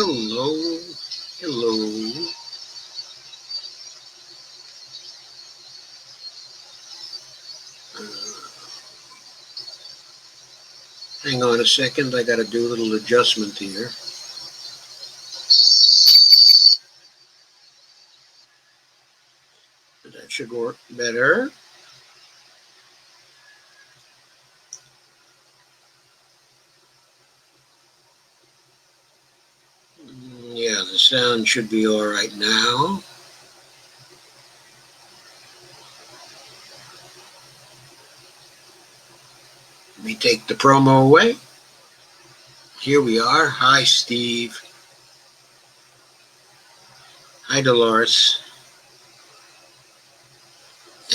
Hello, hello. Hang on a second, I got to do a little adjustment here. That should work better. Yeah, the sound should be all right now. Let me take the promo away. Here we are. Hi, Steve. Hi, Dolores.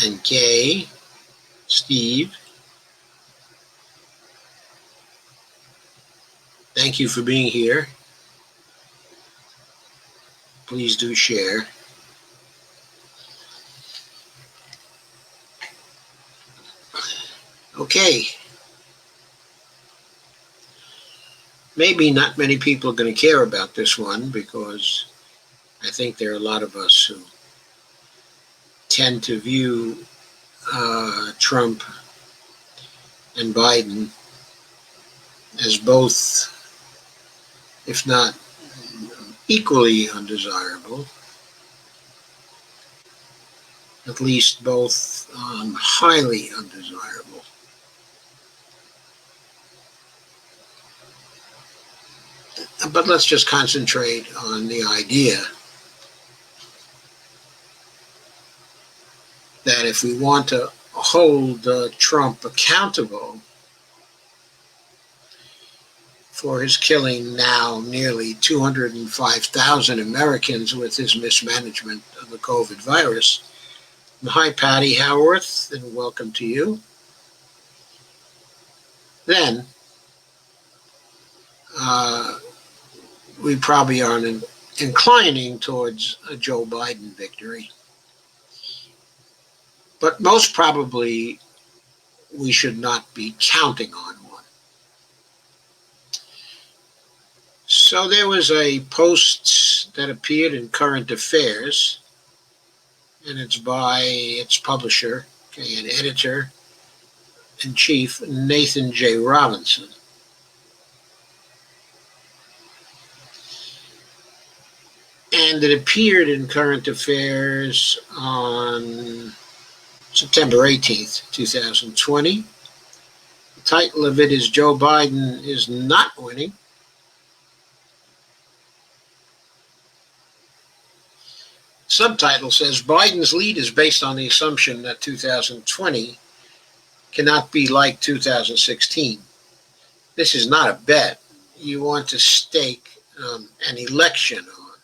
And Kay. Steve. Thank you for being here. Please do share. Okay. Maybe not many people are going to care about this one because I think there are a lot of us who tend to view Trump and Biden as both, if not equally undesirable, at least both highly undesirable. But let's just concentrate on the idea that if we want to hold Trump accountable for his killing now nearly 205,000 Americans with his mismanagement of the COVID virus. Hi, Patty Howarth, and welcome to you. Then we probably are inclining towards a Joe Biden victory. But most probably, we should not be counting on one. So there was a post that appeared in Current Affairs, and it's by its publisher, okay, and editor-in-chief, Nathan J. Robinson. And it appeared in Current Affairs on September 18th, 2020. The title of it is Joe Biden is Not Winning. Subtitle says Biden's lead is based on the assumption that 2020 cannot be like 2016. This is not a bet you want to stake an election on.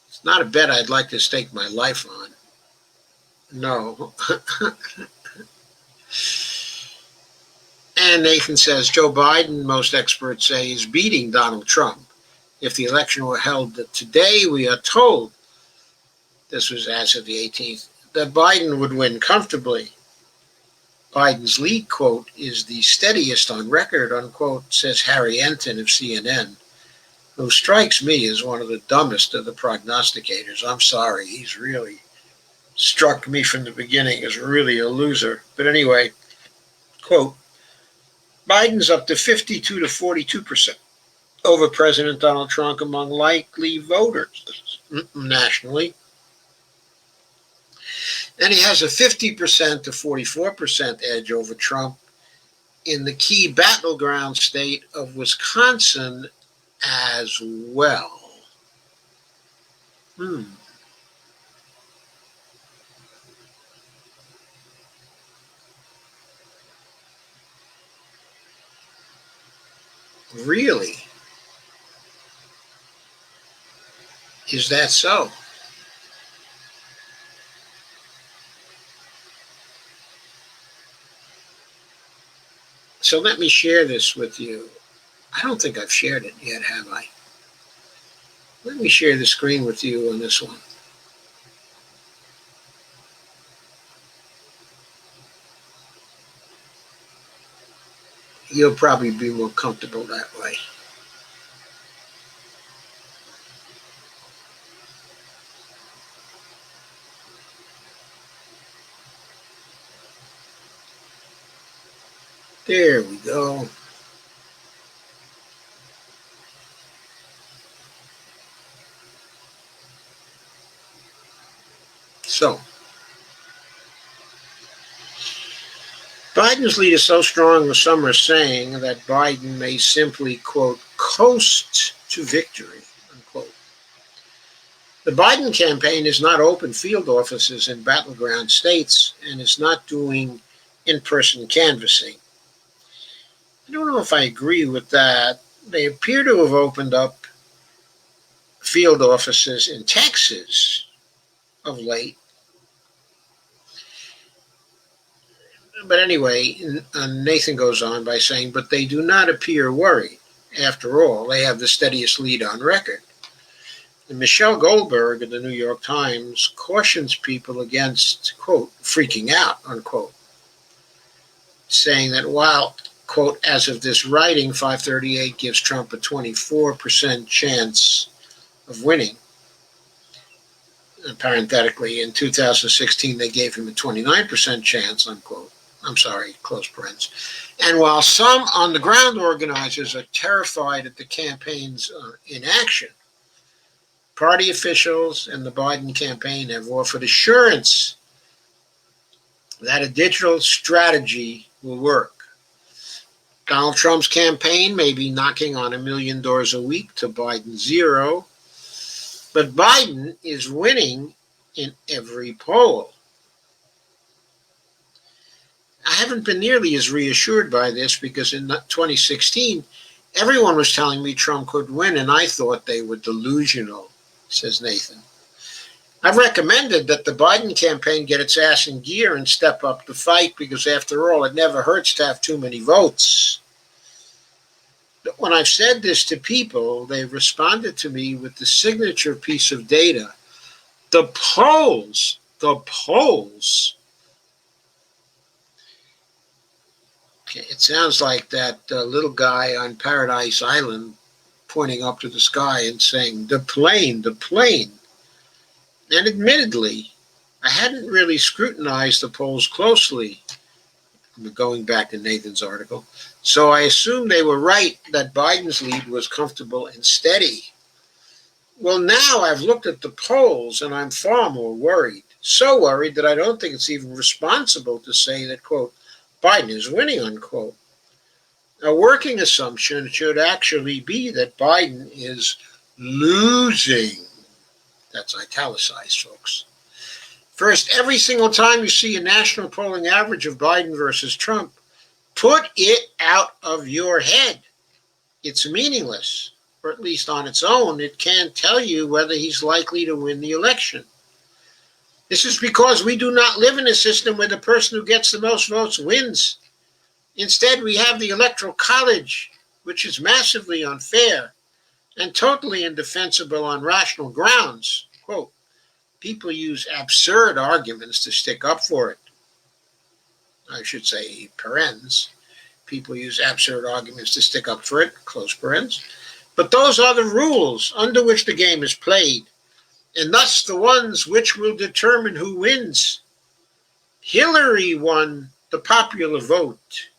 It's not a bet I'd like to stake my life on. No. And Nathan says Joe Biden, most experts say, is beating Donald Trump. If the election were held today, we are told, this was as of the 18th, that Biden would win comfortably. Biden's lead, quote, is the steadiest on record, unquote, says Harry Enton of CNN, who strikes me as one of the dumbest of the prognosticators. I'm sorry, he's really struck me from the beginning as really a loser. But anyway, quote, Biden's up to 52 to 42% over President Donald Trump among likely voters nationally. And he has a 50% to 44% edge over Trump in the key battleground state of Wisconsin as well. Really? Is that so? So let me share this with you. I don't think I've shared it yet, have I? Let me share the screen with you on this one. You'll probably be more comfortable that way. There we go. So, Biden's lead is so strong, as some are saying, that Biden may simply, quote, coast to victory, unquote. The Biden campaign has not opened field offices in battleground states and is not doing in-person canvassing. I don't know if I agree with that. They appear to have opened up field offices in Texas of late. But anyway, Nathan goes on by saying, but they do not appear worried. After all, they have the steadiest lead on record. And Michelle Goldberg of the New York Times cautions people against, quote, freaking out, unquote, saying that while, quote, as of this writing, 538 gives Trump a 24% chance of winning. And parenthetically, in 2016, they gave him a 29% chance, unquote. I'm sorry, close parens. And while some on-the-ground organizers are terrified at the campaign's inaction, party officials and the Biden campaign have offered assurance that a digital strategy will work. Donald Trump's campaign may be knocking on $1 million a week to Biden's 0, but Biden is winning in every poll. I haven't been nearly as reassured by this because in 2016, everyone was telling me Trump could win, and I thought they were delusional, says Nathan. I've recommended that the Biden campaign get its ass in gear and step up the fight because, after all, it never hurts to have too many votes. But when I've said this to people, they've responded to me with the signature piece of data. The polls. Okay, it sounds like that little guy on Paradise Island pointing up to the sky and saying, the plane. And admittedly, I hadn't really scrutinized the polls closely, going back to Nathan's article, so I assumed they were right that Biden's lead was comfortable and steady. Well, now I've looked at the polls and I'm far more worried. So worried that I don't think it's even responsible to say that, quote, Biden is winning, unquote. A working assumption should actually be that Biden is losing. That's italicized, folks. First, every single time you see a national polling average of Biden versus Trump, put it out of your head. It's meaningless, or at least on its own, it can't tell you whether he's likely to win the election. This is because we do not live in a system where the person who gets the most votes wins. Instead, we have the Electoral College, which is massively unfair and totally indefensible on rational grounds. Quote, people use absurd arguments to stick up for it. I should say, parens. People use absurd arguments to stick up for it, close parens. But those are the rules under which the game is played, and thus the ones which will determine who wins. Hillary won the popular vote.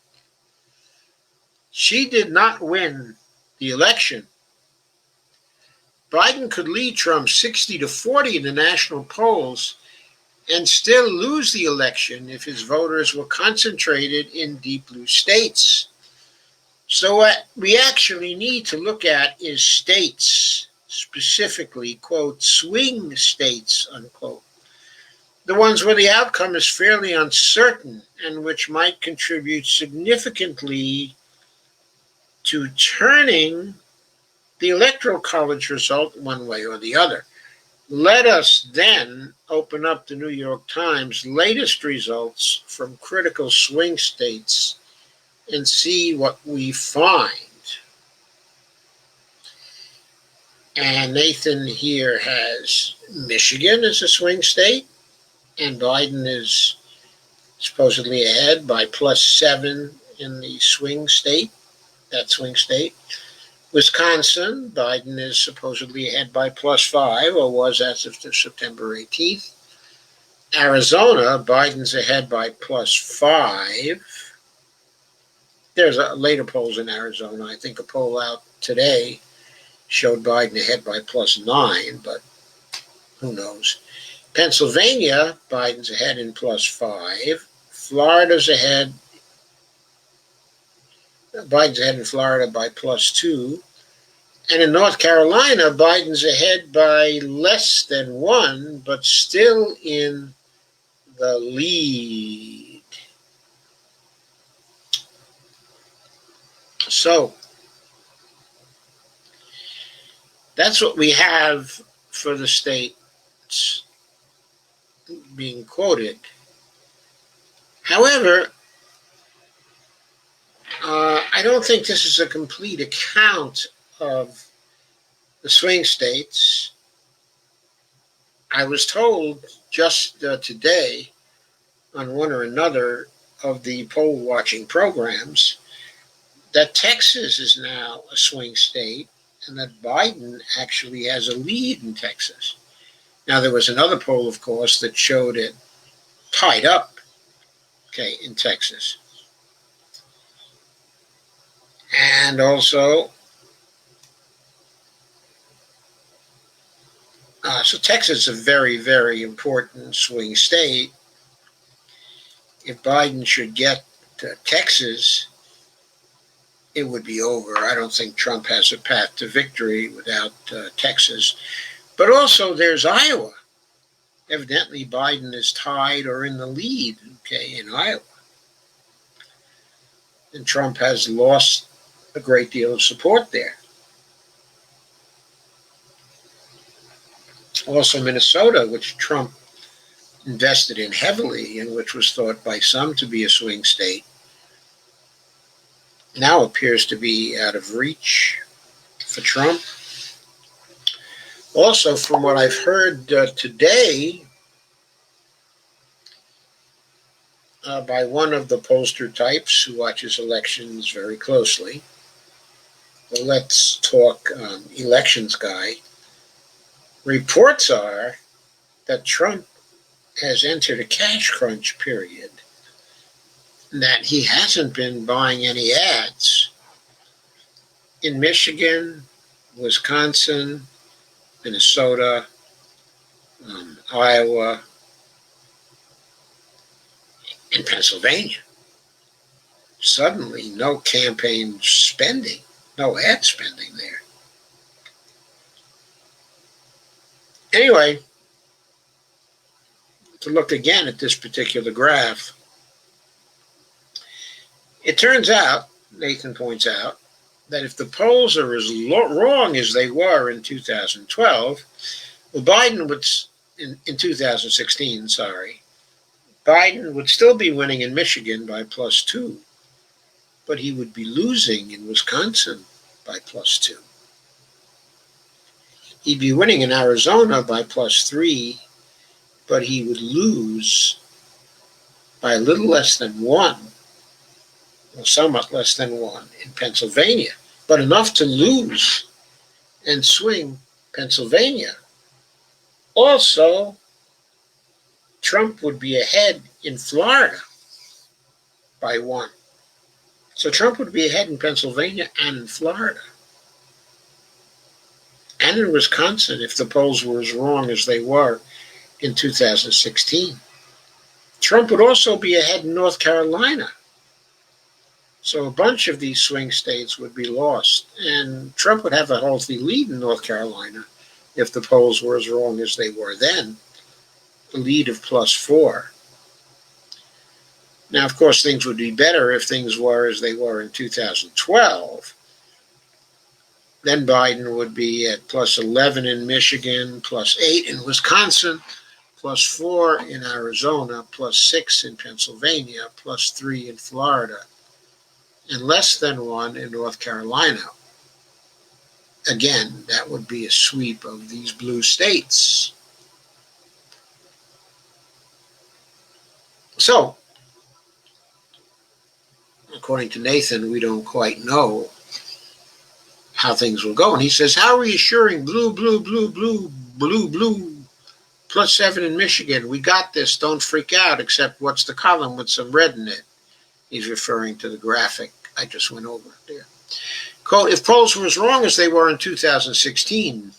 She did not win the election. Biden could lead Trump 60-40 in the national polls and still lose the election if his voters were concentrated in deep blue states. So what we actually need to look at is states, specifically, quote, swing states, unquote. The ones where the outcome is fairly uncertain and which might contribute significantly to turning the Electoral College result one way or the other. Let us then open up the New York Times' latest results from critical swing states and see what we find. And Nathan here has Michigan as a swing state, and Biden is supposedly ahead by +7 in the swing state, that swing state. Wisconsin, Biden is supposedly ahead by +5, or was as of September 18th. Arizona, Biden's ahead by +5. There's later polls in Arizona. I think a poll out today showed Biden ahead by +9, but who knows. Pennsylvania, Biden's ahead in +5. Florida's ahead. Biden's ahead in Florida by +2. And in North Carolina, Biden's ahead by less than 1, but still in the lead. So that's what we have for the states being quoted. However, I don't think this is a complete account of the swing states. I was told just today on one or another of the poll watching programs that Texas is now a swing state and that Biden actually has a lead in Texas. Now, there was another poll, of course, that showed it tied up, in Texas. And also, so Texas is a very, very important swing state. If Biden should get to Texas, it would be over. I don't think Trump has a path to victory without Texas. But also there's Iowa. Evidently, Biden is tied or in the lead, in Iowa. And Trump has lost a great deal of support there. Also, Minnesota, which Trump invested in heavily and which was thought by some to be a swing state, now appears to be out of reach for Trump. Also, from what I've heard today by one of the pollster types who watches elections very closely, the Let's Talk elections guy, reports are that Trump has entered a cash crunch period, that he hasn't been buying any ads in Michigan, Wisconsin, Minnesota, Iowa, and Pennsylvania. Suddenly, no campaign spending, no ad spending there. Anyway, to look again at this particular graph, it turns out, Nathan points out, that if the polls are as wrong as they were in 2012, well, Biden would, in 2016, Biden would still be winning in Michigan by +2, but he would be losing in Wisconsin by +2. He'd be winning in Arizona by +3, but he would lose by a little less than 1, or somewhat less than 1 in Pennsylvania, but enough to lose and swing Pennsylvania. Also, Trump would be ahead in Florida by 1. So Trump would be ahead in Pennsylvania and in Florida. And in Wisconsin, if the polls were as wrong as they were in 2016. Trump would also be ahead in North Carolina. So a bunch of these swing states would be lost. And Trump would have a healthy lead in North Carolina if the polls were as wrong as they were then, a lead of +4. Now, of course, things would be better if things were as they were in 2012. Then Biden would be at +11 in Michigan, +8 in Wisconsin, +4 in Arizona, +6 in Pennsylvania, +3 in Florida, and less than 1 in North Carolina. Again, that would be a sweep of these blue states. So, according to Nathan, we don't quite know how things will go. And he says, how reassuring, blue, blue, blue, blue, blue, blue, +7 in Michigan. We got this. Don't freak out, except what's the column with some red in it? He's referring to the graphic I just went over there. Quote, if polls were as wrong as they were in 2016,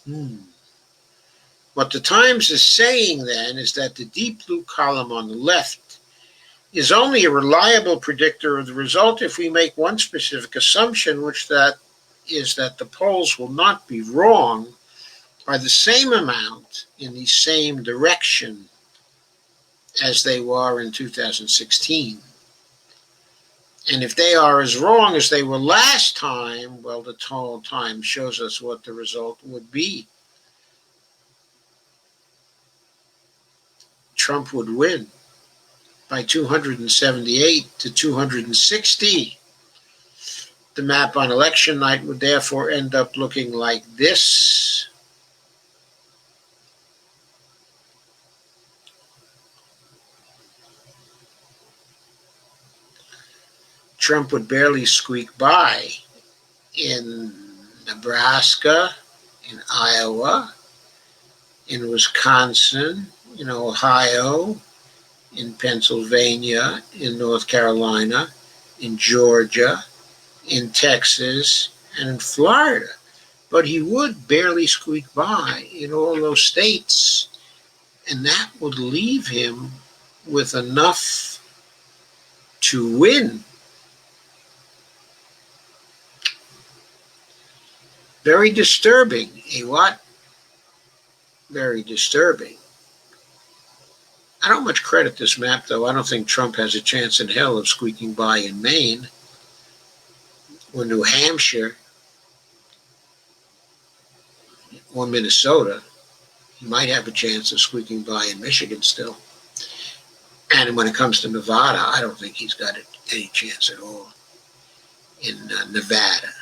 what the Times is saying then is that the deep blue column on the left is only a reliable predictor of the result if we make one specific assumption, which that is that the polls will not be wrong by the same amount in the same direction as they were in 2016. And if they are as wrong as they were last time, well, the total time shows us what the result would be. Trump would win by 278 to 260. The map on election night would therefore end up looking like this. Trump would barely squeak by in Nebraska, in Iowa, in Wisconsin, in Ohio, in Pennsylvania, in North Carolina, in Georgia, in Texas, and in Florida. But he would barely squeak by in all those states, and that would leave him with enough to win. Very disturbing. A what? Very disturbing. I don't much credit this map, though. I don't think Trump has a chance in hell of squeaking by in Maine or New Hampshire or Minnesota. He might have a chance of squeaking by in Michigan still. And when it comes to Nevada, I don't think he's got any chance at all. In Nevada.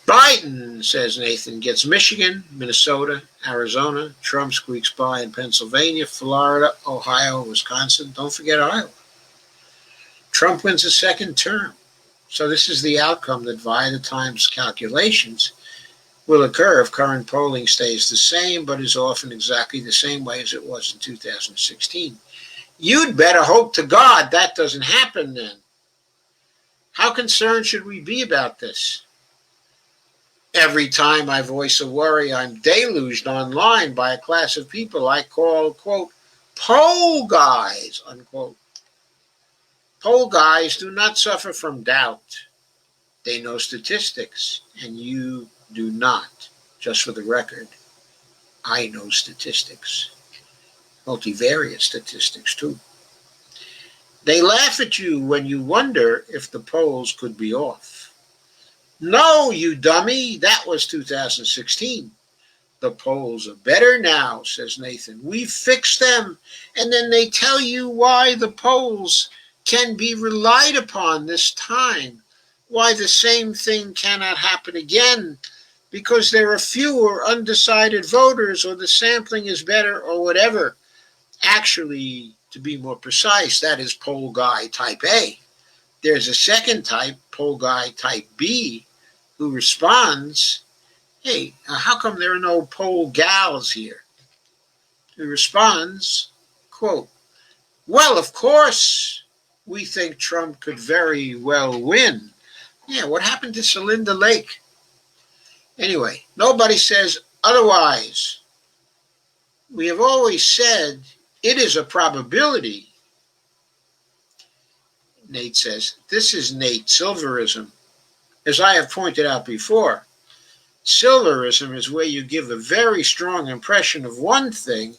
Biden, says Nathan, gets Michigan, Minnesota, Arizona. Trump squeaks by in Pennsylvania, Florida, Ohio, Wisconsin. Don't forget Iowa. Trump wins a second term. So this is the outcome that, via the Times calculations, will occur if current polling stays the same, but is often exactly the same way as it was in 2016. You'd better hope to God that doesn't happen then. How concerned should we be about this? Every time I voice a worry, I'm deluged online by a class of people I call, quote, poll guys, unquote. Poll guys do not suffer from doubt. They know statistics, and you do not. Just for the record, I know statistics. Multivariate statistics, too. They laugh at you when you wonder if the polls could be off. No, you dummy, that was 2016. The polls are better now, says Nathan. We fixed them. And then they tell you why the polls can be relied upon this time, why the same thing cannot happen again, because there are fewer undecided voters, or the sampling is better, or whatever. Actually, to be more precise, that is poll guy type A. There's a second type, poll guy type B, who responds, hey, how come there are no poll gals here? Who responds, quote, well, of course, we think Trump could very well win. Yeah, what happened to Celinda Lake? Anyway, nobody says otherwise. We have always said it is a probability. Nate says, this is Nate Silverism. As I have pointed out before, Silverism is where you give a very strong impression of one thing,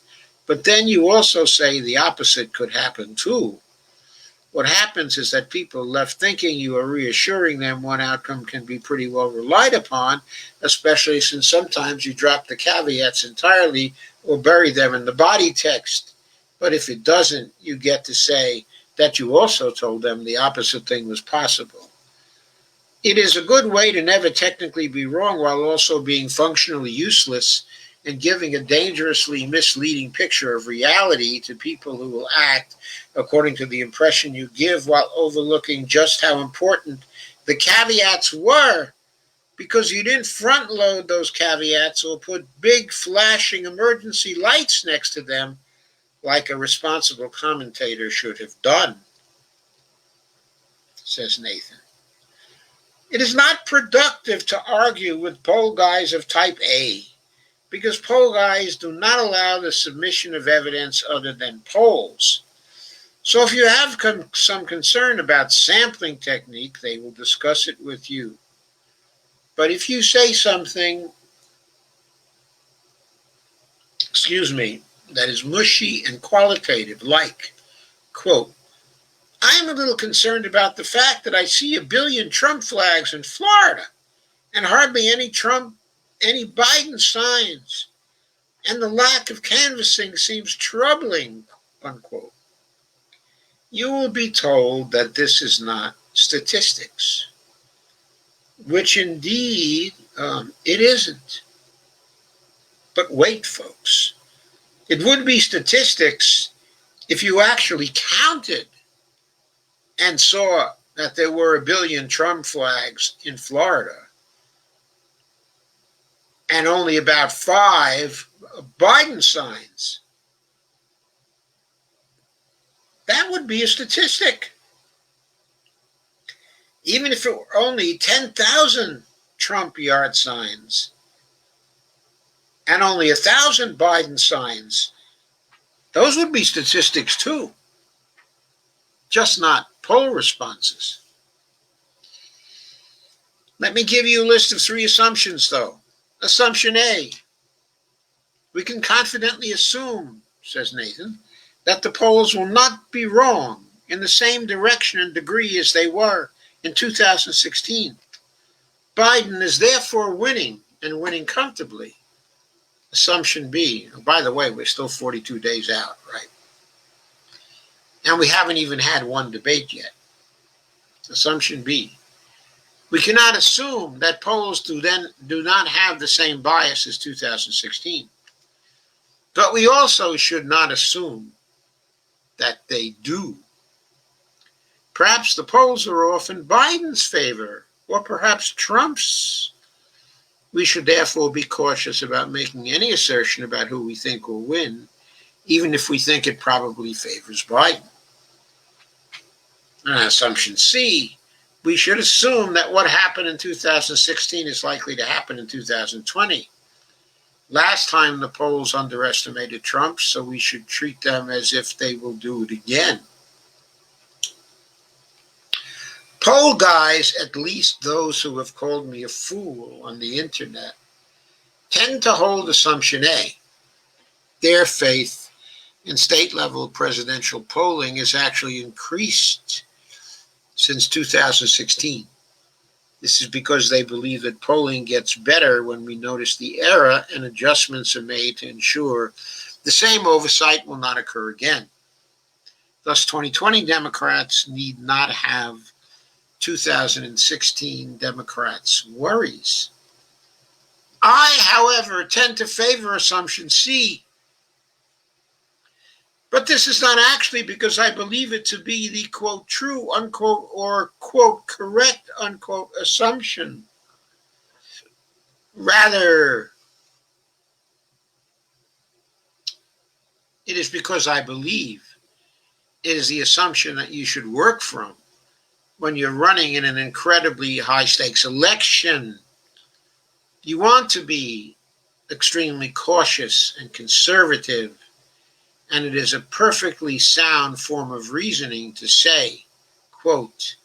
but then you also say the opposite could happen too. What happens is that people are left thinking you are reassuring them one outcome can be pretty well relied upon, especially since sometimes you drop the caveats entirely or bury them in the body text. But if it doesn't, you get to say that you also told them the opposite thing was possible. It is a good way to never technically be wrong while also being functionally useless and giving a dangerously misleading picture of reality to people who will act according to the impression you give while overlooking just how important the caveats were because you didn't front load those caveats or put big flashing emergency lights next to them like a responsible commentator should have done, says Nathan. It is not productive to argue with poll guys of type A because poll guys do not allow the submission of evidence other than polls. So if you have some concern about sampling technique, they will discuss it with you. But if you say something, that is mushy and qualitative, like, quote, I'm a little concerned about the fact that I see 1 billion Trump flags in Florida and hardly any Biden signs, and the lack of canvassing seems troubling, unquote. You will be told that this is not statistics, which indeed it isn't. But wait, folks. It would be statistics if you actually counted and saw that there were 1 billion Trump flags in Florida and only about 5 Biden signs. That would be a statistic. Even if it were only 10,000 Trump yard signs and only 1,000 Biden signs, those would be statistics too, just not poll responses. Let me give you a list of 3 assumptions, though. Assumption A, we can confidently assume, says Nathan, that the polls will not be wrong in the same direction and degree as they were in 2016. Biden is therefore winning and winning comfortably. Assumption B, by the way, we're still 42 days out, right? And we haven't even had one debate yet. Assumption B, we cannot assume that polls do not have the same bias as 2016. But we also should not assume that they do. Perhaps the polls are off in Biden's favor, or perhaps Trump's. We should therefore be cautious about making any assertion about who we think will win, even if we think it probably favors Biden. Assumption C, we should assume that what happened in 2016 is likely to happen in 2020. Last time the polls underestimated Trump, so we should treat them as if they will do it again. Poll guys, at least those who have called me a fool on the internet, tend to hold assumption A. Their faith in state-level presidential polling has actually increased since 2016. This is because they believe that polling gets better when we notice the error and adjustments are made to ensure the same oversight will not occur again. Thus, 2020 Democrats need not have 2016 Democrats' worries. I, however, tend to favor assumption C. But this is not actually because I believe it to be the, quote, true, unquote, or, quote, correct, unquote, assumption. Rather, it is because I believe it is the assumption that you should work from when you're running in an incredibly high-stakes election. You want to be extremely cautious and conservative, and it is a perfectly sound form of reasoning to say, quote,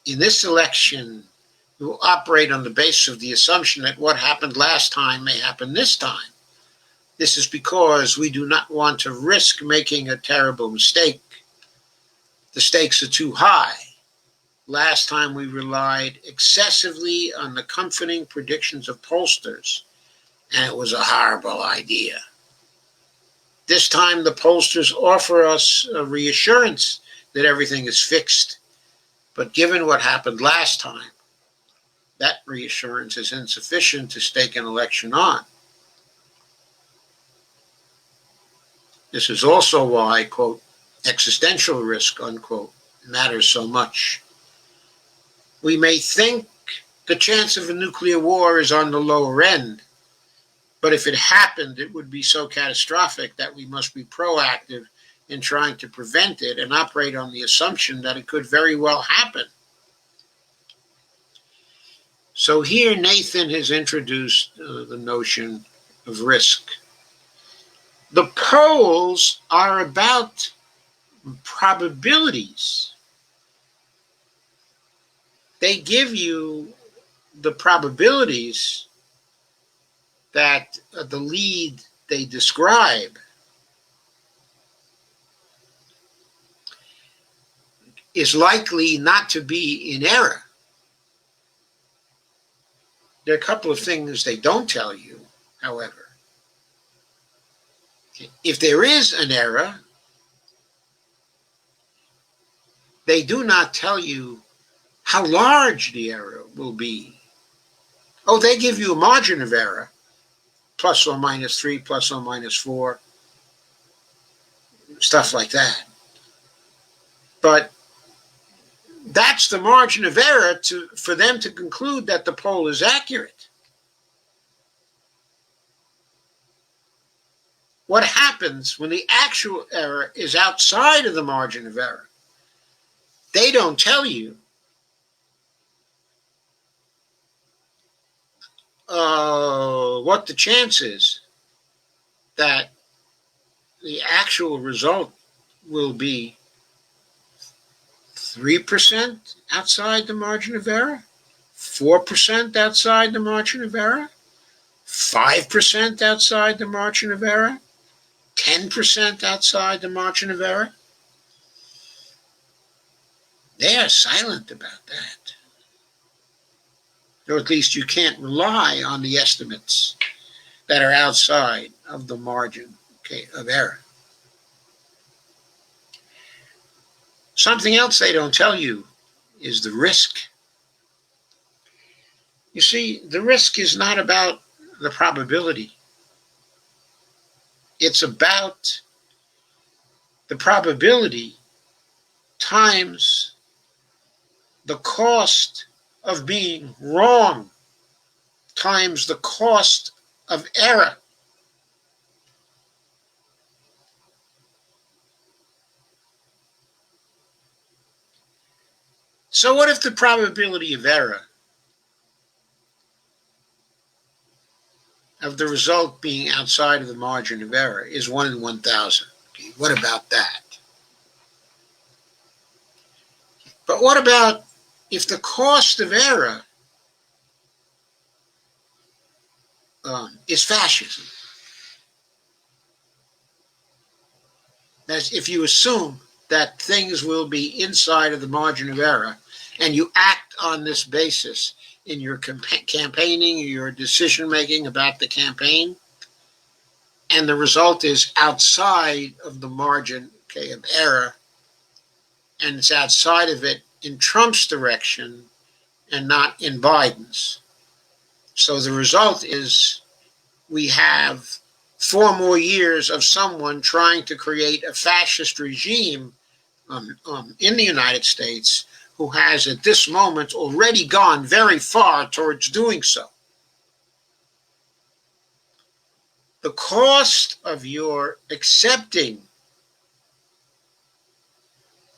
in this election, we will operate on the basis of the assumption that what happened last time may happen this time. This is because we do not want to risk making a terrible mistake. The stakes are too high. Last time we relied excessively on the comforting predictions of pollsters, and it was a horrible idea. This time the pollsters offer us a reassurance that everything is fixed. But given what happened last time, that reassurance is insufficient to stake an election on. This is also why, quote, existential risk, unquote, matters so much. We may think the chance of a nuclear war is on the lower end, but if it happened, it would be so catastrophic that we must be proactive in trying to prevent it and operate on the assumption that it could very well happen. So here Nathan has introduced the notion of risk. The polls are about probabilities. They give you the probabilities that the lead they describe is likely not to be in error. There are a couple of things they don't tell you, however. If there is an error, they do not tell you how large the error will be. Oh, they give you a margin of error, plus or minus 3, plus or minus 4, stuff like that. But that's the margin of error for them to conclude that the poll is accurate. What happens when the actual error is outside of the margin of error? They don't tell you what the chance is that the actual result will be 3% outside the margin of error, 4% outside the margin of error, 5% outside the margin of error, 10% outside the margin of error. They are silent about that. Or at least you can't rely on the estimates that are outside of the margin, of error. Something else they don't tell you is the risk. You see, the risk is not about the probability. It's about the probability times the cost of being wrong times the cost of error. So what if the probability of error of the result being outside of the margin of error is 1 in 1,000? Okay, what about that? But what about if the cost of error is fascism? That's if you assume that things will be inside of the margin of error and you act on this basis in your campaigning, your decision making about the campaign, and the result is outside of the margin of error, and it's outside of it in Trump's direction and not in Biden's. So the result is we have 4 more years of someone trying to create a fascist regime in the United States who has at this moment already gone very far towards doing so. The cost of your accepting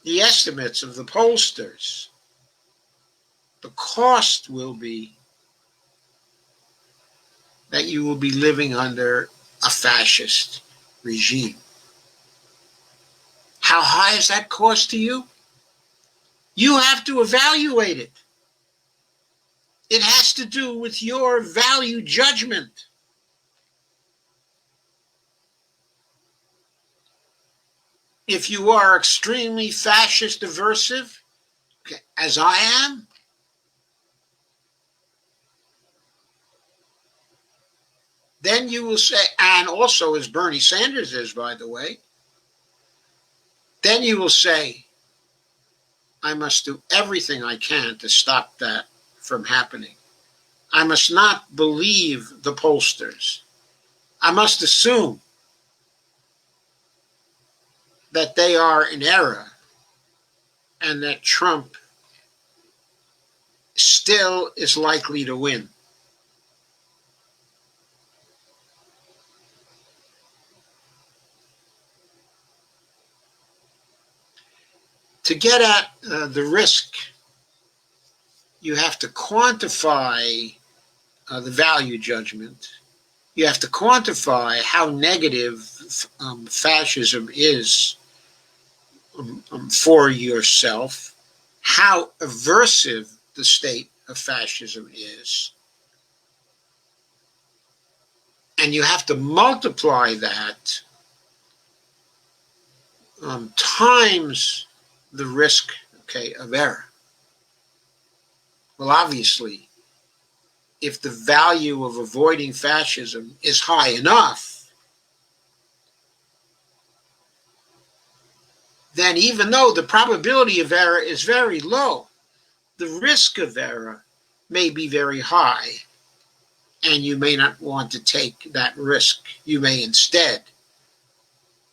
the estimates of the pollsters, the cost will be that you will be living under a fascist regime. How high is that cost to you? You have to evaluate it. It has to do with your value judgment. If you are extremely fascist aversive, as I am, then you will say, and also as Bernie Sanders is, by the way, then you will say, I must do everything I can to stop that from happening. I must not believe the pollsters. I must assume that they are in error and that Trump still is likely to win. To get at the risk, you have to quantify the value judgment. You have to quantify how negative fascism is for yourself, how aversive the state of fascism is. And you have to multiply that times the risk, of error. Well, obviously, if the value of avoiding fascism is high enough, then even though the probability of error is very low, the risk of error may be very high, and you may not want to take that risk. You may instead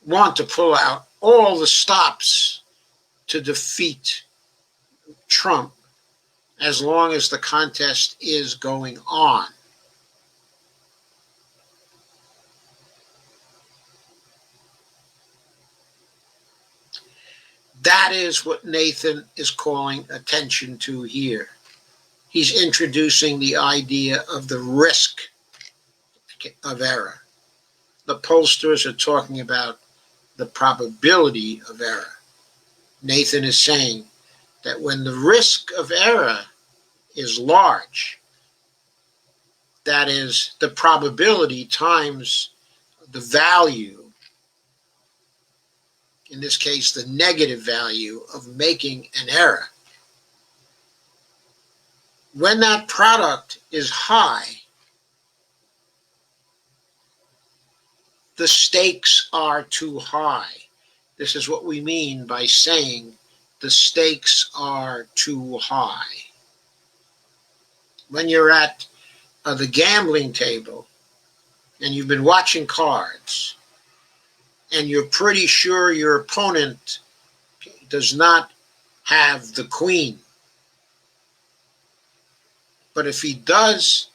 want to pull out all the stops to defeat Trump as long as the contest is going on. That is what Nathan is calling attention to here. He's introducing the idea of the risk of error. The pollsters are talking about the probability of error. Nathan is saying that when the risk of error is large, that is the probability times the value, in this case, the negative value of making an error. When that product is high, the stakes are too high. This is what we mean by saying the stakes are too high. When you're at the gambling table and you've been watching cards and you're pretty sure your opponent does not have the queen, but if he does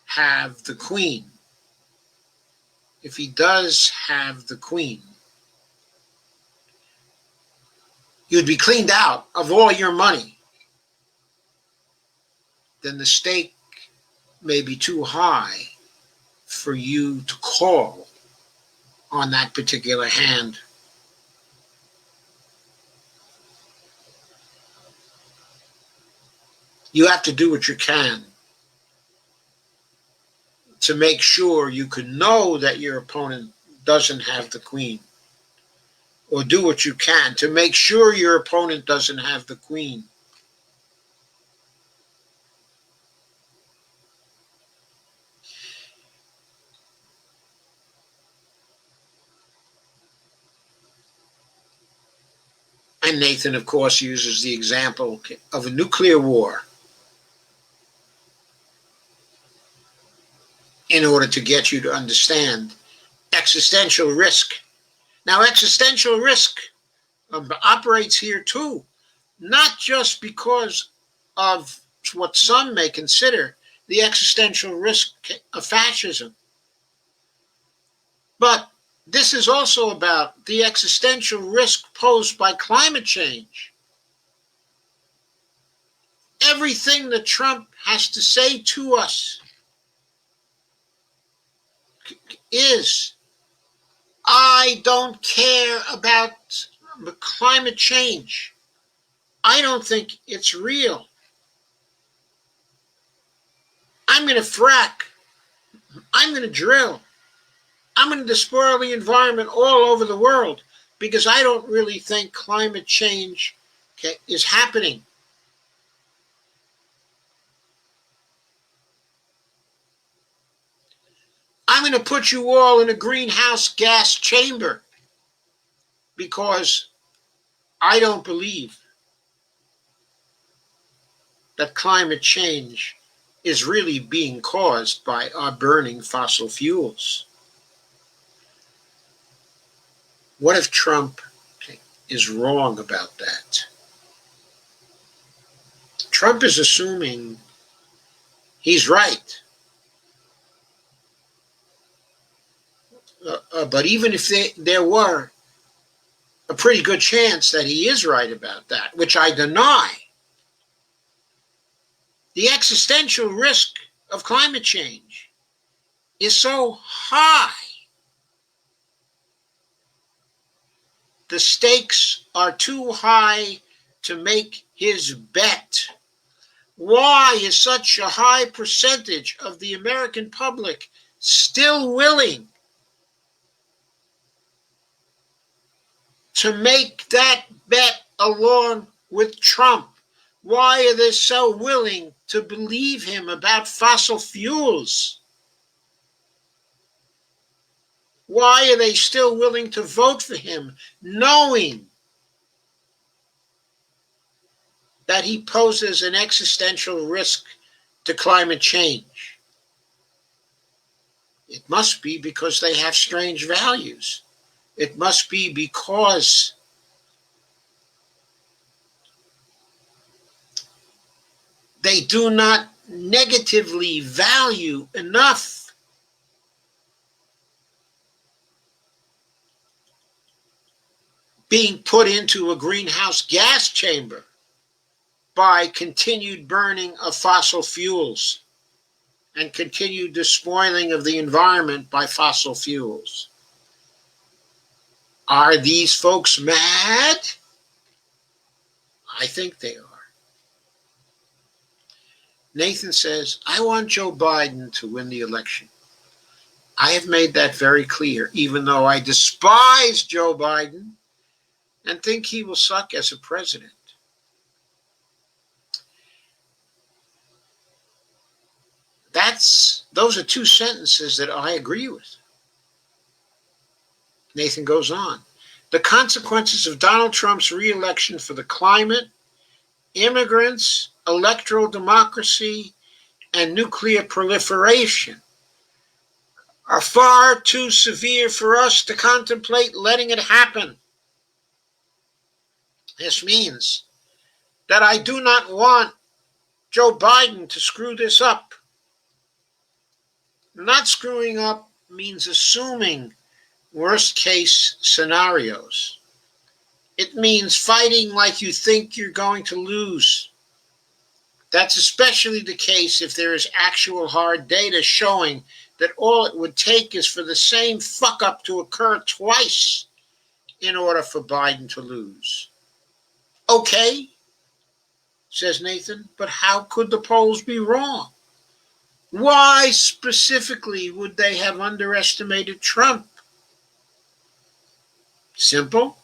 have the queen, you'd be cleaned out of all your money. Then the stake may be too high for you to call on that particular hand. You have to do what you can to make sure you can know that your opponent doesn't have the queen, or do what you can to make sure your opponent doesn't have the queen. And Nathan, of course, uses the example of a nuclear war in order to get you to understand existential risk. Now, existential risk operates here too, not just because of what some may consider the existential risk of fascism, but this is also about the existential risk posed by climate change. Everything that Trump has to say to us is, I don't care about climate change. I don't think it's real. I'm going to frack. I'm going to drill. I'm going to despoil the environment all over the world because I don't really think climate change is happening. I'm going to put you all in a greenhouse gas chamber because I don't believe that climate change is really being caused by our burning fossil fuels. What if Trump is wrong about that. Trump is assuming he's right. But even if there were a pretty good chance that he is right about that, which I deny, the existential risk of climate change is so high. The stakes are too high to make his bet. Why is such a high percentage of the American public still willing to make that bet along with Trump? Why are they so willing to believe him about fossil fuels? Why are they still willing to vote for him, knowing that he poses an existential risk to climate change? It must be because they have strange values. It must be because they do not negatively value enough being put into a greenhouse gas chamber by continued burning of fossil fuels and continued despoiling of the environment by fossil fuels. Are these folks mad? I think they are. Nathan says, I want Joe Biden to win the election. I have made that very clear, even though I despise Joe Biden and think he will suck as a president. Those are two sentences that I agree with. Nathan goes on. The consequences of Donald Trump's re-election for the climate, immigrants, electoral democracy, and nuclear proliferation are far too severe for us to contemplate letting it happen. This means that I do not want Joe Biden to screw this up. Not screwing up means assuming worst case scenarios. It means fighting like you think you're going to lose. That's especially the case if there is actual hard data showing that all it would take is for the same fuck up to occur twice in order for Biden to lose. Okay, says Nathan, but how could the polls be wrong? Why specifically would they have underestimated Trump? Simple.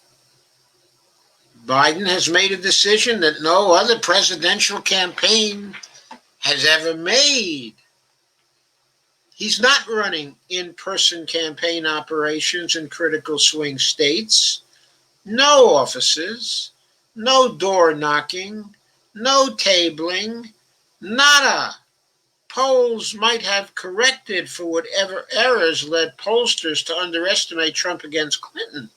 Biden has made a decision that no other presidential campaign has ever made. He's not running in-person campaign operations in critical swing states. No offices, no door knocking, no tabling, nada. Polls might have corrected for whatever errors led pollsters to underestimate Trump against Clinton.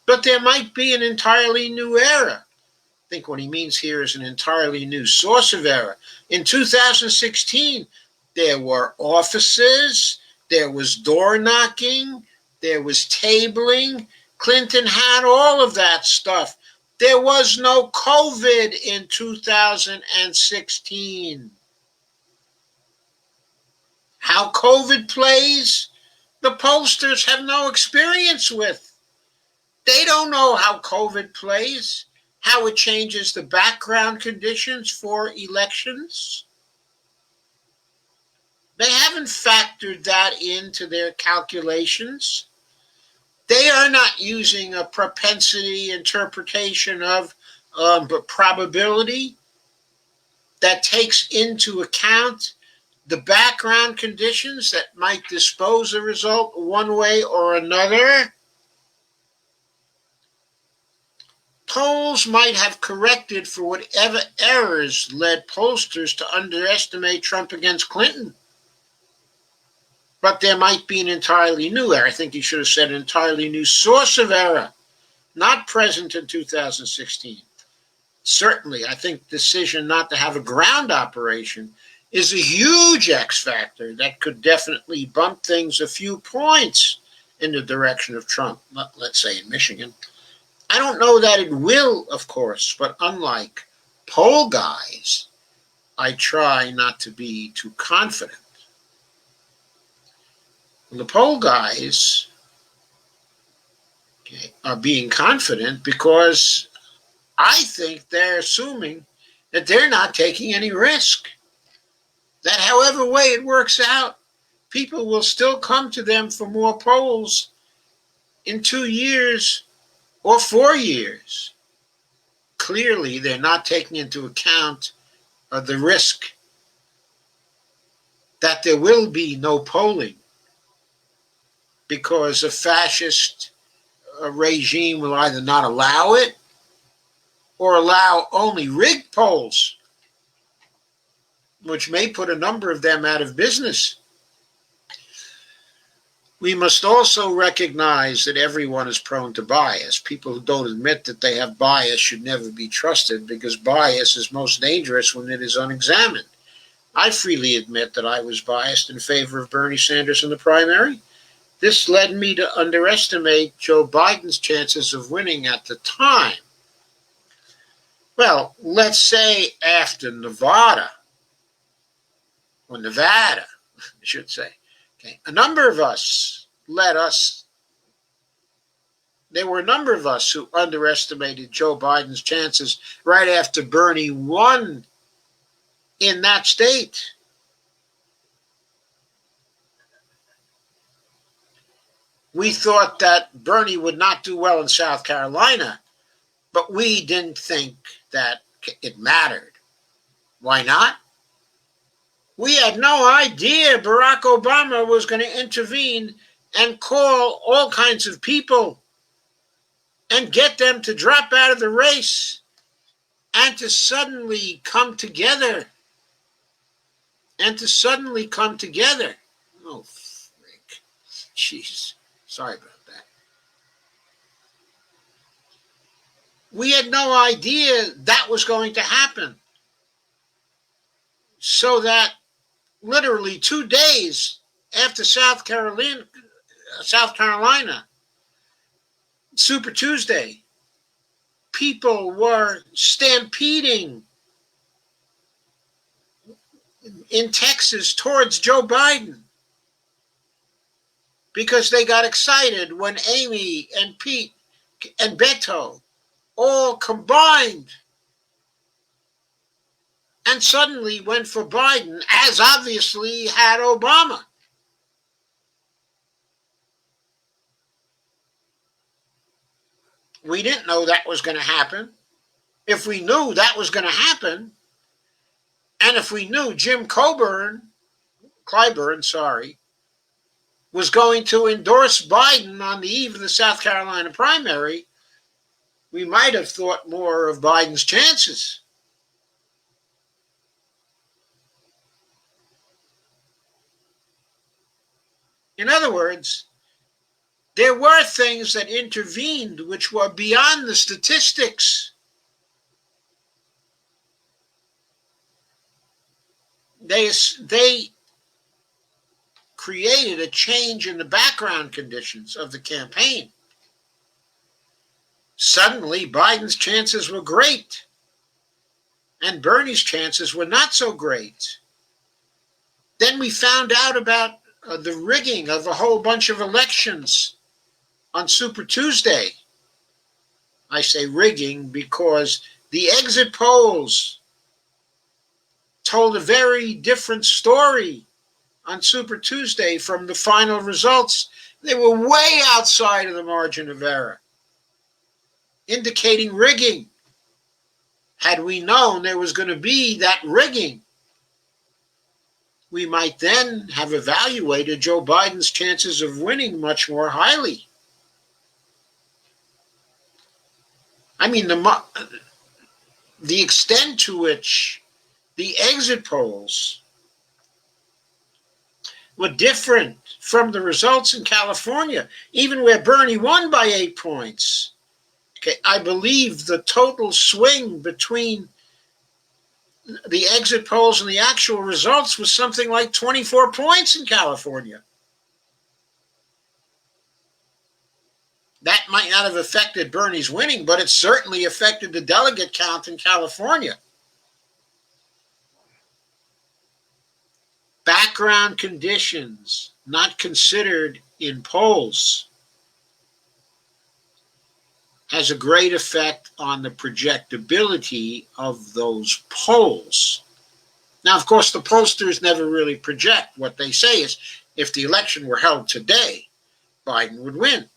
But there might be an entirely new era. I think what he means here is an entirely new source of error. In 2016, there were offices, there was door knocking, there was tabling. Clinton had all of that stuff. There was no COVID in 2016. How COVID plays, the pollsters have no experience with. They don't know how COVID plays, how it changes the background conditions for elections. They haven't factored that into their calculations. They are not using a propensity interpretation of probability that takes into account the background conditions that might dispose a result one way or another. Polls might have corrected for whatever errors led pollsters to underestimate Trump against Clinton. But there might be an entirely new error. I think he should have said an entirely new source of error. not present in 2016. Certainly, I think the decision not to have a ground operation is a huge X factor that could definitely bump things a few points in the direction of Trump, let's say in Michigan. I don't know that it will, of course, but unlike poll guys, I try not to be too confident. The poll guys are being confident because I think they're assuming that they're not taking any risk. That however way it works out, people will still come to them for more polls in 2 years or 4 years. Clearly, they're not taking into account the risk that there will be no polling because a fascist regime will either not allow it or allow only rigged polls, which may put a number of them out of business. We must also recognize that everyone is prone to bias. People who don't admit that they have bias should never be trusted because bias is most dangerous when it is unexamined. I freely admit that I was biased in favor of Bernie Sanders in the primary. This led me to underestimate Joe Biden's chances of winning at the time. Well, let's say after Nevada, I should say, okay, there were a number of us who underestimated Joe Biden's chances right after Bernie won in that state. We thought that Bernie would not do well in South Carolina, but we didn't think that it mattered. Why not? We had no idea Barack Obama was going to intervene and call all kinds of people and get them to drop out of the race and to suddenly come together. Oh, frick. Jeez. Sorry about that. We had no idea that was going to happen. So that literally 2 days after South Carolina, Super Tuesday, people were stampeding in Texas towards Joe Biden because they got excited when Amy and Pete and Beto all combined and suddenly went for Biden, as obviously had Obama. We didn't know that was going to happen. If we knew that was going to happen, and if we knew Jim Clyburn, was going to endorse Biden on the eve of the South Carolina primary, we might have thought more of Biden's chances. In other words, there were things that intervened which were beyond the statistics. They created a change in the background conditions of the campaign. Suddenly, Biden's chances were great, and Bernie's chances were not so great. Then we found out about the rigging of a whole bunch of elections on Super Tuesday. I say rigging because the exit polls told a very different story on Super Tuesday from the final results. They were way outside of the margin of error, indicating rigging. Had we known there was going to be that rigging, we might then have evaluated Joe Biden's chances of winning much more highly. I mean, the extent to which the exit polls were different from the results in California, even where Bernie won by 8 points, Okay, I believe the total swing between the exit polls and the actual results was something like 24 points in California. That might not have affected Bernie's winning, but it certainly affected the delegate count in California. Background conditions not considered in polls has a great effect on the projectability of those polls. Now, of course, the pollsters never really project. What they say is, if the election were held today, Biden would win.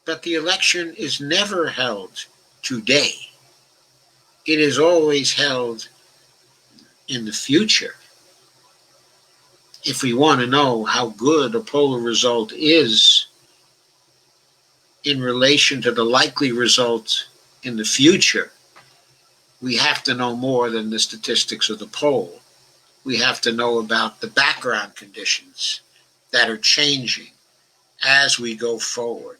But the election is never held today. It is always held in the future. If we want to know how good a poll result is in relation to the likely result in the future, we have to know more than the statistics of the poll. We have to know about the background conditions that are changing as we go forward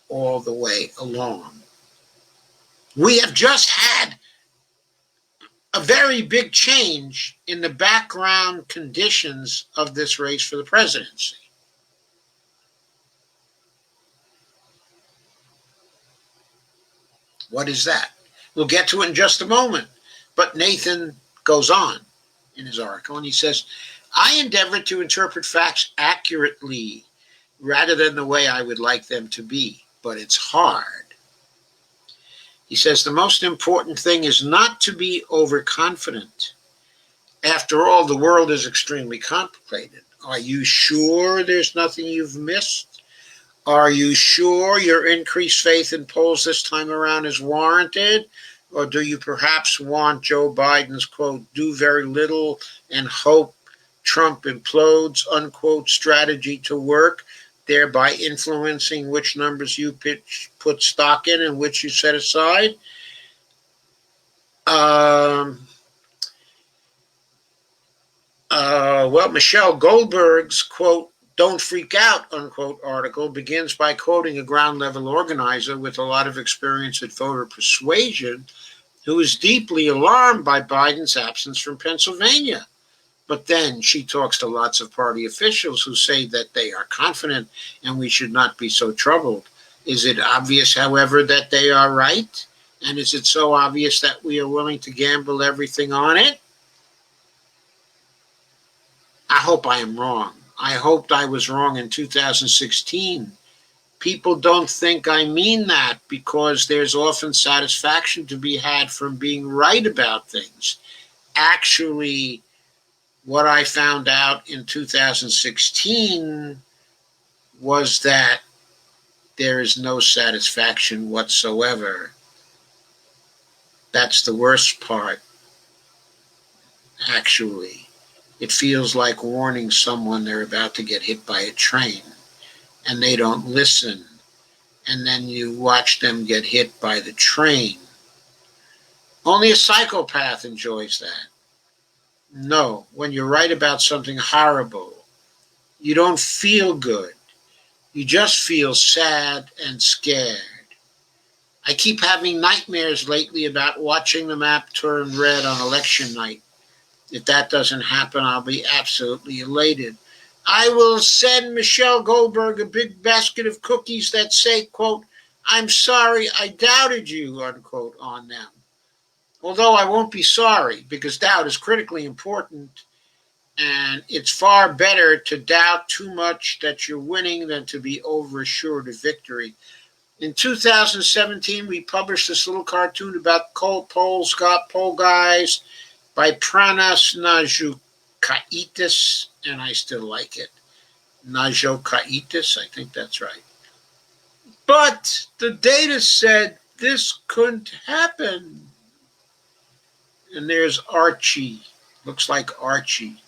all the way along. We have just had a very big change in the background conditions of this race for the presidency. What is that? We'll get to it in just a moment. But Nathan goes on in his article and he says, I endeavor to interpret facts accurately rather than the way I would like them to be, but it's hard. He says the most important thing is not to be overconfident. After all, the world is extremely complicated. Are you sure there's nothing you've missed? Are you sure your increased faith in polls this time around is warranted? Or do you perhaps want Joe Biden's, quote, do very little and hope Trump implodes, unquote, strategy to work, thereby influencing which numbers you put stock in and which you set aside? Well, Michelle Goldberg's, quote, don't freak out, unquote, article begins by quoting a ground level organizer with a lot of experience at voter persuasion who is deeply alarmed by Biden's absence from Pennsylvania. But then she talks to lots of party officials who say that they are confident and we should not be so troubled. Is it obvious, however, that they are right? And is it so obvious that we are willing to gamble everything on it? I hope I am wrong. I hoped I was wrong in 2016. People don't think I mean that because there's often satisfaction to be had from being right about things. Actually, what I found out in 2016 was that there is no satisfaction whatsoever. That's the worst part, actually. It feels like warning someone they're about to get hit by a train, and they don't listen, and then you watch them get hit by the train. Only a psychopath enjoys that. No, when you're right about something horrible, you don't feel good. You just feel sad and scared. I keep having nightmares lately about watching the map turn red on election night. If that doesn't happen, I'll be absolutely elated. I will send Michelle Goldberg a big basket of cookies that say, quote, I'm sorry I doubted you, unquote, on them. Although I won't be sorry, because doubt is critically important, and it's far better to doubt too much that you're winning than to be overassured of victory. In 2017, we published this little cartoon about poll guys by Pranas Najokaitis, and I still like it. Najokaitis, I think that's right. But the data said this couldn't happen. And there's Archie, looks like Archie,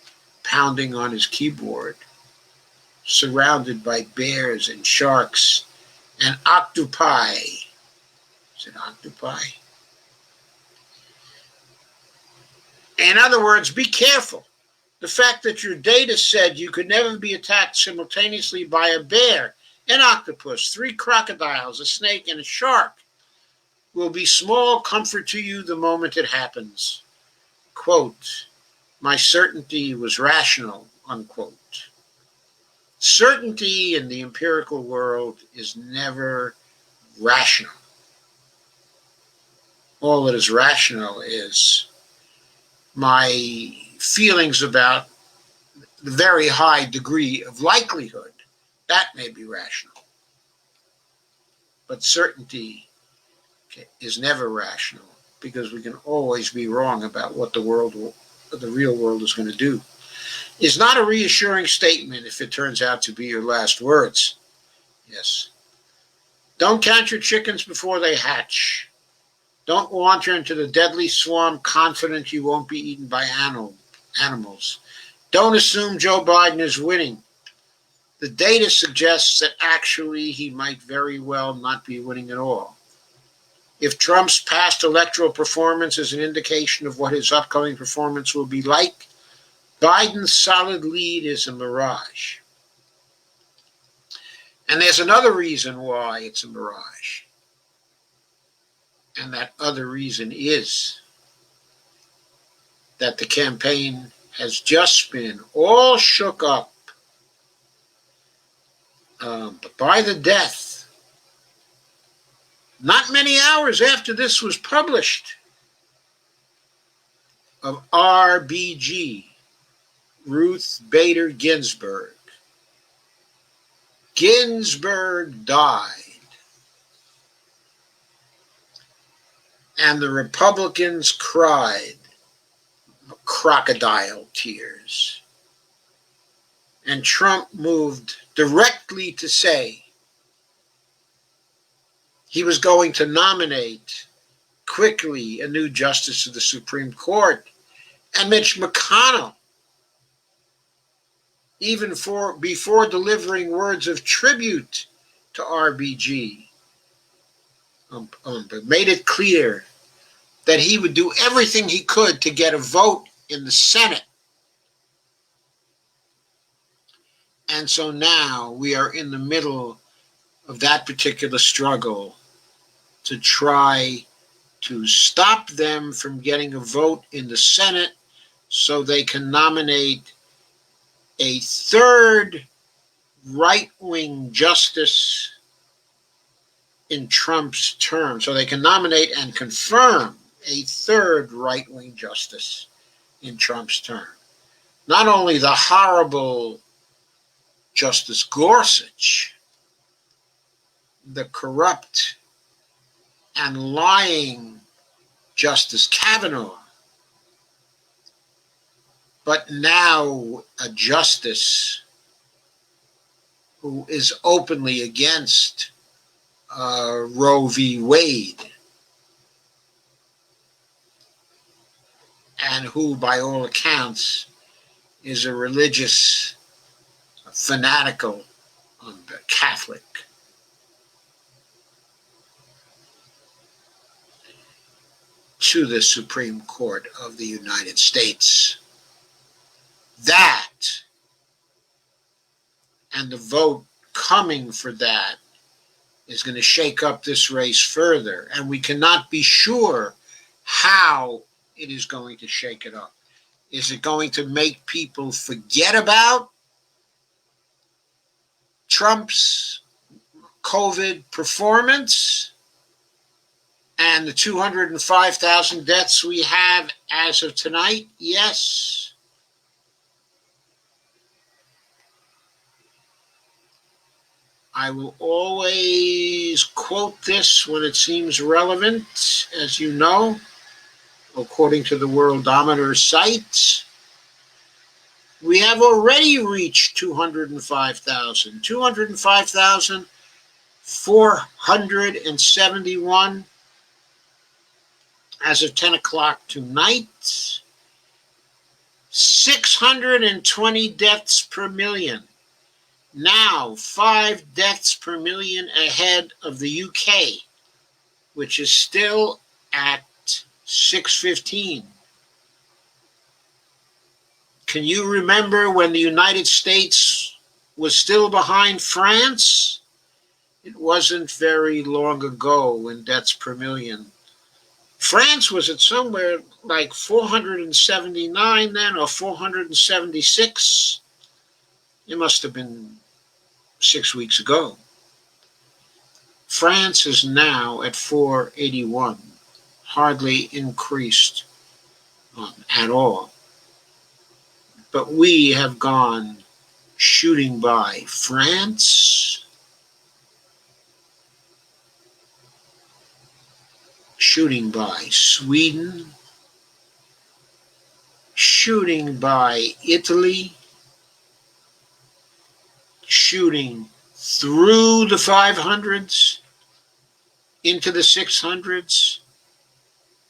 pounding on his keyboard, surrounded by bears and sharks and octopi. Is it octopi? In other words, be careful. The fact that your data said you could never be attacked simultaneously by a bear an octopus, 3 crocodiles, a snake, and a shark will be small comfort to you the moment it happens. Quote, my certainty was rational, unquote. Certainty in the empirical world is never rational. All that is rational is my feelings about the very high degree of likelihood. That may be rational. But certainty is never rational because we can always be wrong about what the real world is going to do. It's not a reassuring statement if it turns out to be your last words. Yes. Don't count your chickens before they hatch. Don't wander into the deadly swarm confident you won't be eaten by animals. Don't assume Joe Biden is winning. The data suggests that actually he might very well not be winning at all. If Trump's past electoral performance is an indication of what his upcoming performance will be like, Biden's solid lead is a mirage. And there's another reason why it's a mirage. And that other reason is that the campaign has just been all shook up by the death, not many hours after this was published, of RBG, Ruth Bader Ginsburg. Ginsburg died. And the Republicans cried crocodile tears. And Trump moved directly to say he was going to nominate quickly a new justice of the Supreme Court. And Mitch McConnell, even before delivering words of tribute to RBG, made it clear that he would do everything he could to get a vote in the Senate. And so now we are in the middle of that particular struggle to try to stop them from getting a vote in the Senate so they can nominate a third right-wing justice in Trump's term. So they can nominate and confirm a third right-wing justice in Trump's term. Not only the horrible Justice Gorsuch, the corrupt and lying Justice Kavanaugh, but now a justice who is openly against Roe v. Wade, and who, by all accounts, is a religious fanatical Catholic. To the Supreme Court of the United States. That, and the vote coming for that, is going to shake up this race further, and we cannot be sure how it is going to shake it up. Is it going to make people forget about Trump's COVID performance and the 205,000 deaths we have as of tonight? Yes. I will always quote this when it seems relevant, as you know, according to the Worldometer site. We have already reached 205,000. 205,471 as of 10 o'clock tonight. 620 deaths per million. Now 5 deaths per million ahead of the UK, which is still at 615. Can you remember when the United States was still behind France? It wasn't very long ago in deaths per million. France was at somewhere like 479 then, or 476. It must have been 6 weeks ago. France is now at 481, hardly increased at all. But we have gone shooting by France, shooting by Sweden, shooting by Italy, shooting through the 500s into the 600s,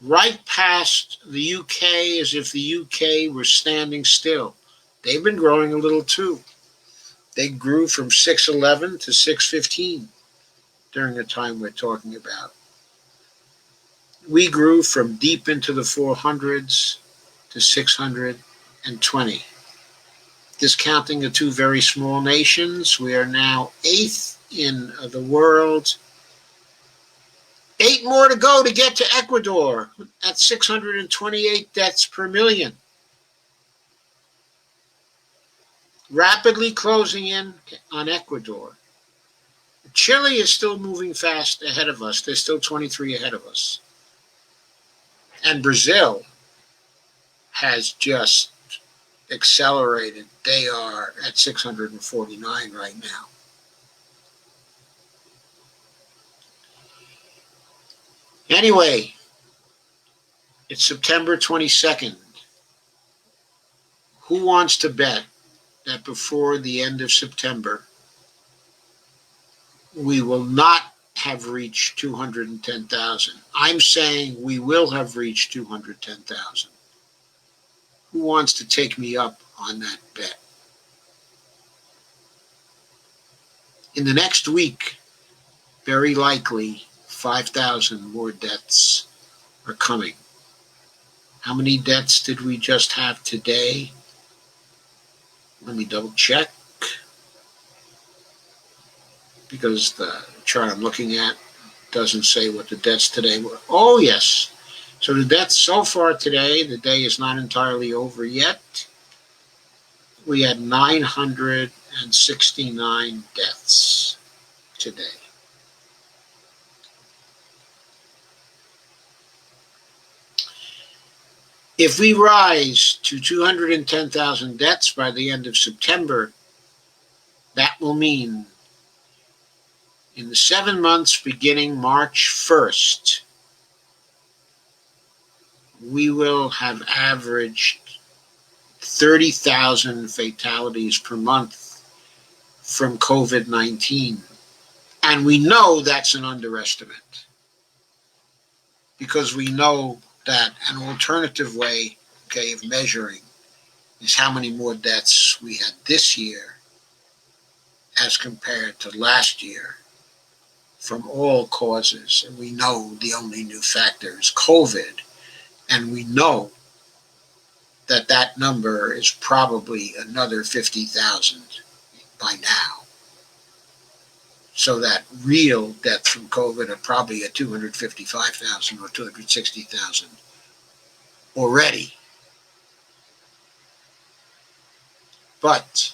right past the UK, as if the UK were standing still. They've been growing a little too. They grew from 611 to 615 during the time we're talking about. We grew from deep into the 400s to 620. Discounting the two very small nations, we are now 8th in the world. 8 more to go to get to Ecuador at 628 deaths per million. Rapidly closing in on Ecuador. Chile is still moving fast ahead of us. They're still 23 ahead of us. And Brazil has just accelerated. They are at 649 right now. Anyway, it's September 22nd. Who wants to bet that before the end of September, we will not have reached 210,000? I'm saying we will have reached 210,000. Who wants to take me up on that bet? In the next week, very likely 5,000 more deaths are coming. How many deaths did we just have today? Let me double check, because the chart I'm looking at doesn't say what the deaths today were. Oh, yes. So the deaths so far today, the day is not entirely over yet. We had 969 deaths today. If we rise to 210,000 deaths by the end of September, that will mean in the 7 months beginning March 1st, we will have averaged 30,000 fatalities per month from COVID-19. And we know that's an underestimate, because we know that an alternative way, of measuring is how many more deaths we had this year as compared to last year from all causes. And we know the only new factor is COVID. And we know that that number is probably another 50,000 by now. So that real deaths from COVID are probably at 255,000 or 260,000 already. But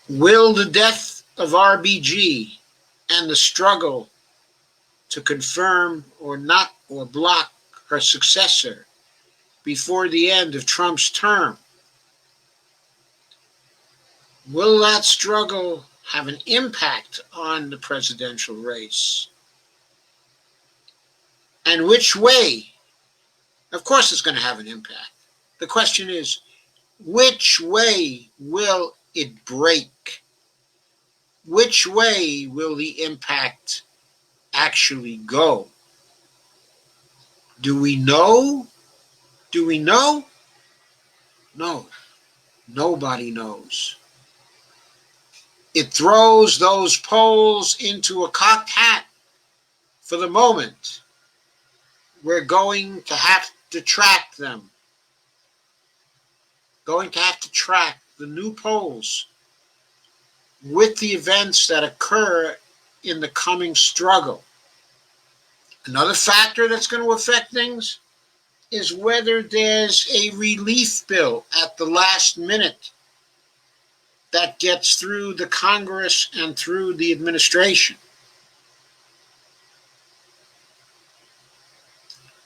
will the death of RBG and the struggle to confirm or not or block her successor before the end of Trump's term, will that struggle have an impact on the presidential race? And which way? Of course it's going to have an impact. The question is, which way will it break? Which way will the impact actually go? Do we know? Do we know? No, nobody knows. It throws those polls into a cocked hat for the moment. We're going to have to track them, going to have to track the new polls with the events that occur in the coming struggle. Another factor that's going to affect things is whether there's a relief bill at the last minute that gets through the Congress and through the administration.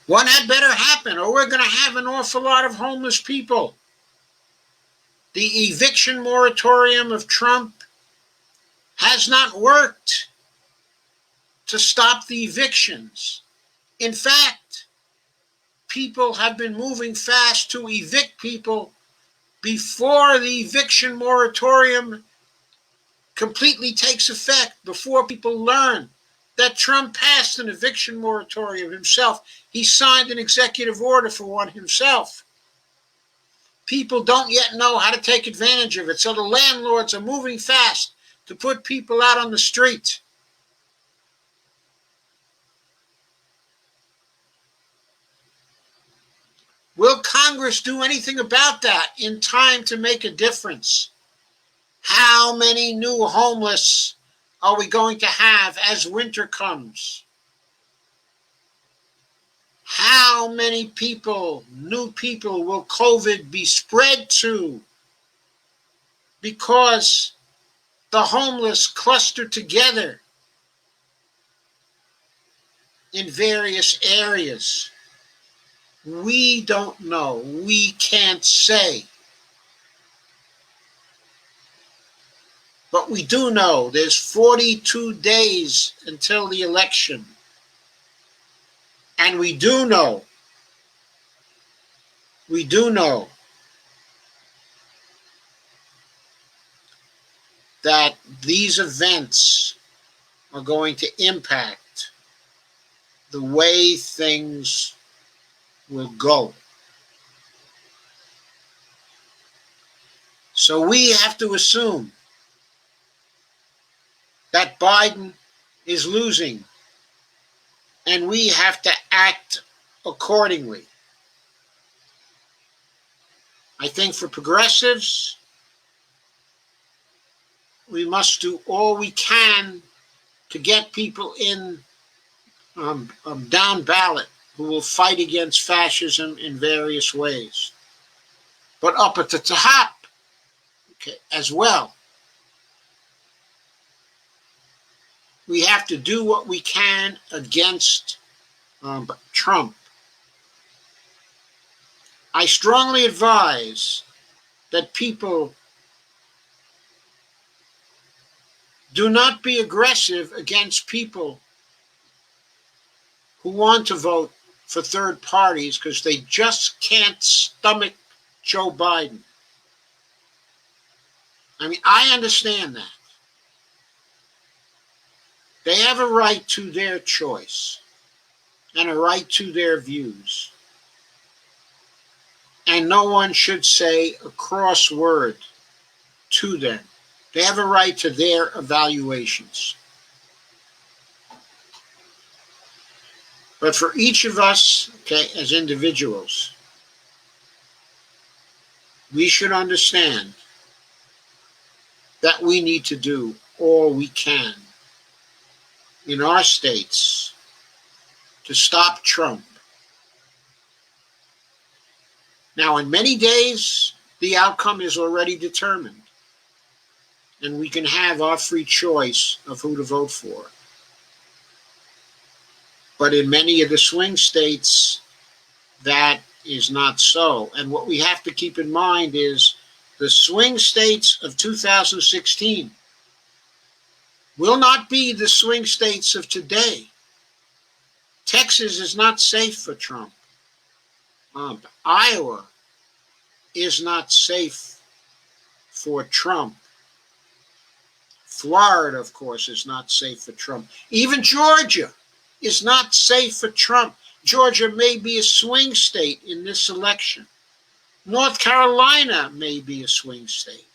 One had better happen, or we're going to have an awful lot of homeless people. The eviction moratorium of Trump has not worked to stop the evictions. In fact, people have been moving fast to evict people before the eviction moratorium completely takes effect, before people learn that Trump passed an eviction moratorium himself. He signed an executive order for one himself. People don't yet know how to take advantage of it, so the landlords are moving fast to put people out on the street. Will Congress do anything about that in time to make a difference? How many new homeless are we going to have as winter comes? How many people, new people, will COVID be spread to because the homeless cluster together in various areas? We don't know. We can't say. But we do know there's 42 days until the election. And we do know that these events are going to impact the way things will go. So we have to assume that Biden is losing, and we have to act accordingly. I think for progressives, we must do all we can to get people in down ballot who will fight against fascism in various ways. But up at the top, as well, we have to do what we can against Trump. I strongly advise that people do not be aggressive against people who want to vote for third parties because they just can't stomach Joe Biden. I mean, I understand that. They have a right to their choice and a right to their views. And no one should say a cross word to them. They have a right to their evaluations. But for each of us, as individuals, we should understand that we need to do all we can in our states to stop Trump. Now, in many days, the outcome is already determined, and we can have our free choice of who to vote for. But in many of the swing states, that is not so. And what we have to keep in mind is the swing states of 2016 will not be the swing states of today. Texas is not safe for Trump. Iowa is not safe for Trump. Florida, of course, is not safe for Trump. Even Georgia is not safe for Trump. Georgia may be a swing state in this election. North Carolina may be a swing state.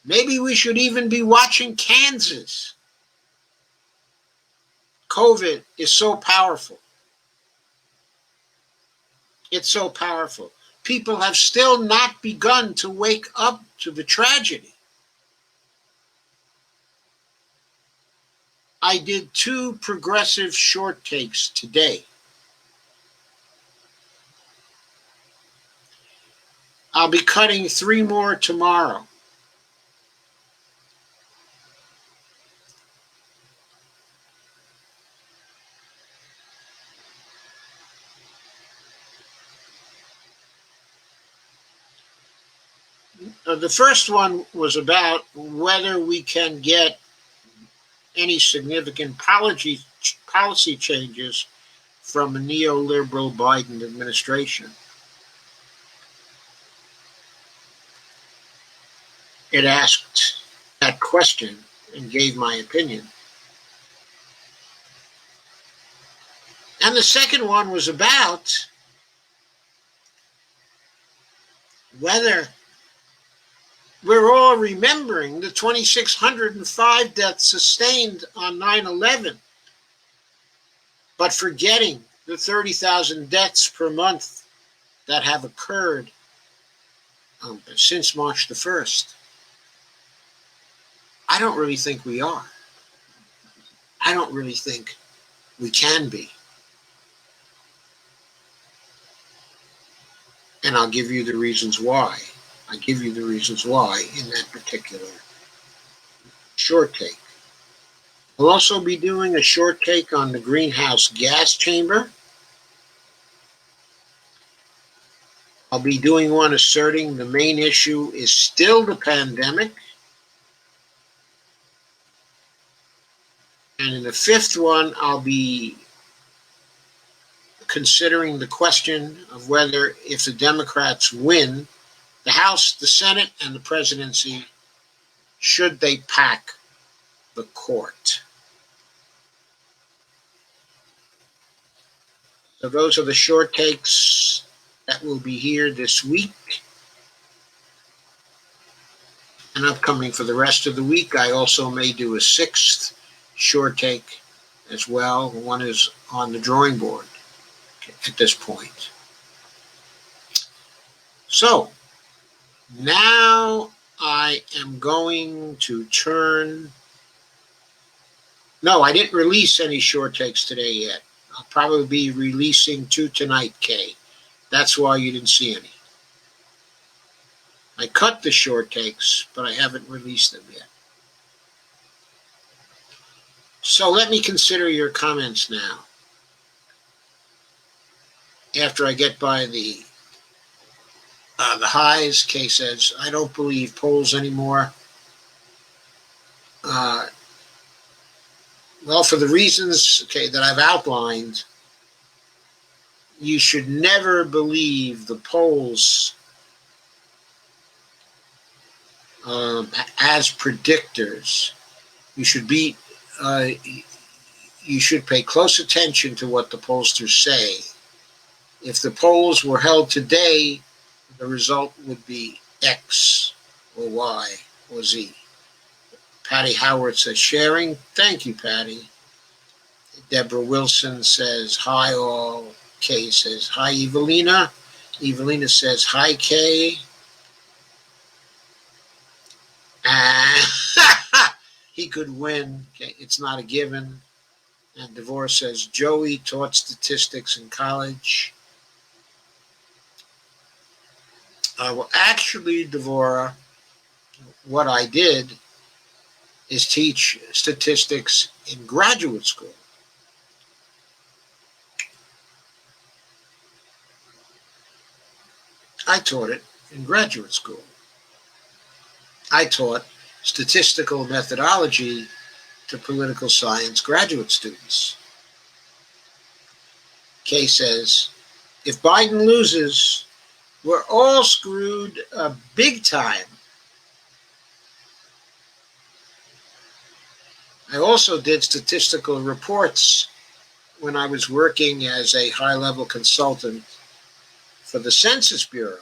Maybe we should even be watching Kansas. COVID is so powerful. It's so powerful. People have still not begun to wake up to the tragedy. I did 2 progressive short takes today. I'll be cutting 3 more tomorrow. The first one was about whether we can get any significant policy changes from a neoliberal Biden administration. It asked that question and gave my opinion. And the second one was about whether we're all remembering the 2,605 deaths sustained on 9/11, but forgetting the 30,000 deaths per month that have occurred since March the 1st. I don't really think we are. I don't really think we can be. And I'll give you the reasons why. I give you the reasons why in that particular short take. We'll also be doing a short take on the greenhouse gas chamber. I'll be doing one asserting the main issue is still the pandemic. And in the 5th one, I'll be considering the question of whether, if the Democrats win the House, the Senate, and the presidency, should they pack the court? So those are the short takes that will be here this week and upcoming for the rest of the week. I also may do a 6th short take as well. One is on the drawing board at this point. So now I am going to turn. No, I didn't release any short takes today yet. I'll probably be releasing 2 tonight, Kay. That's why you didn't see any. I cut the short takes, but I haven't released them yet. So let me consider your comments now. After I get by the highs, Kay says, I don't believe polls anymore. Well, for the reasons, okay, that I've outlined, you should never believe the polls as predictors. You should pay close attention to what the pollsters say. If the polls were held today, the result would be X or Y or Z. Patty Howard says, sharing. Thank you, Patty. Deborah Wilson says, hi all. Kay says, hi, Evelina. Evelina says, hi, Kay. He could win. Okay, it's not a given. And Devorah says, Joey taught statistics in college. Well, actually, Devorah, what I did is teach statistics in graduate school. I taught it in graduate school. I taught statistical methodology to political science graduate students. Kay says, if Biden loses, we're all screwed big time. I also did statistical reports when I was working as a high-level consultant for the Census Bureau.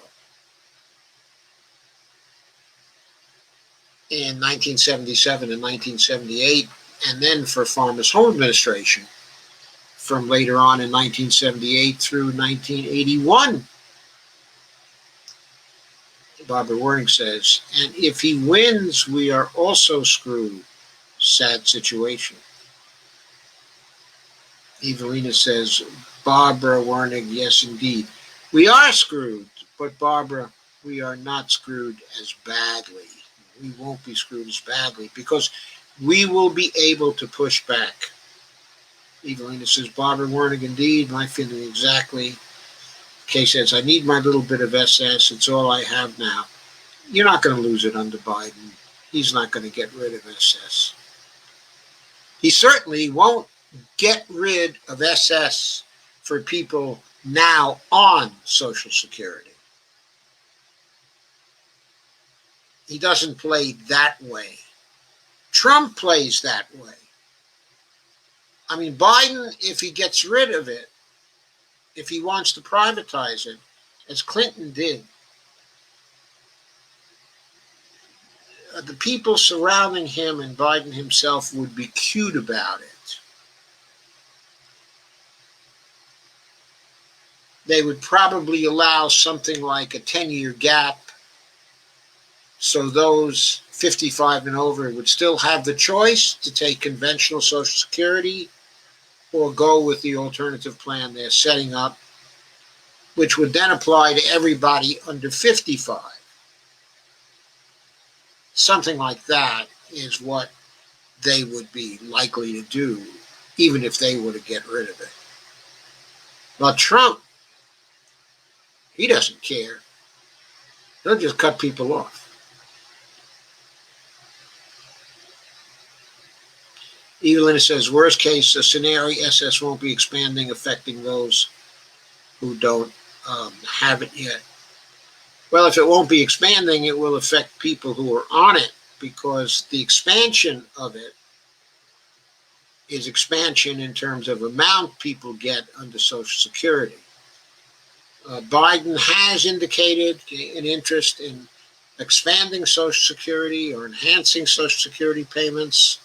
in 1977 and 1978, and then for Farmers Home Administration from later on in 1978 through 1981. Barbara Wernick says, and if he wins, we are also screwed. Sad situation. Evelina says, Barbara Wernick, yes, indeed. We are screwed, but Barbara, we are not screwed as badly. We won't be screwed as badly because we will be able to push back. Evelina says, Barbara Wernick, indeed, my feeling exactly. Kay says, I need my little bit of SS. It's all I have now. You're not going to lose it under Biden. He's not going to get rid of SS. He certainly won't get rid of SS for people now on Social Security. He doesn't play that way. Trump plays that way. I mean, Biden, if he gets rid of it, if he wants to privatize it, as Clinton did, the people surrounding him and Biden himself would be cute about it. They would probably allow something like a 10-year gap so those 55 and over would still have the choice to take conventional Social Security or go with the alternative plan they're setting up, which would then apply to everybody under 55. Something like that is what they would be likely to do, even if they were to get rid of it. But Trump, he doesn't care. He'll just cut people off. Evelyn says, worst case scenario, SS won't be expanding, affecting those who don't have it yet. Well, if it won't be expanding, it will affect people who are on it, because the expansion of it is expansion in terms of amount people get under Social Security. Biden has indicated an interest in expanding Social Security or enhancing Social Security payments.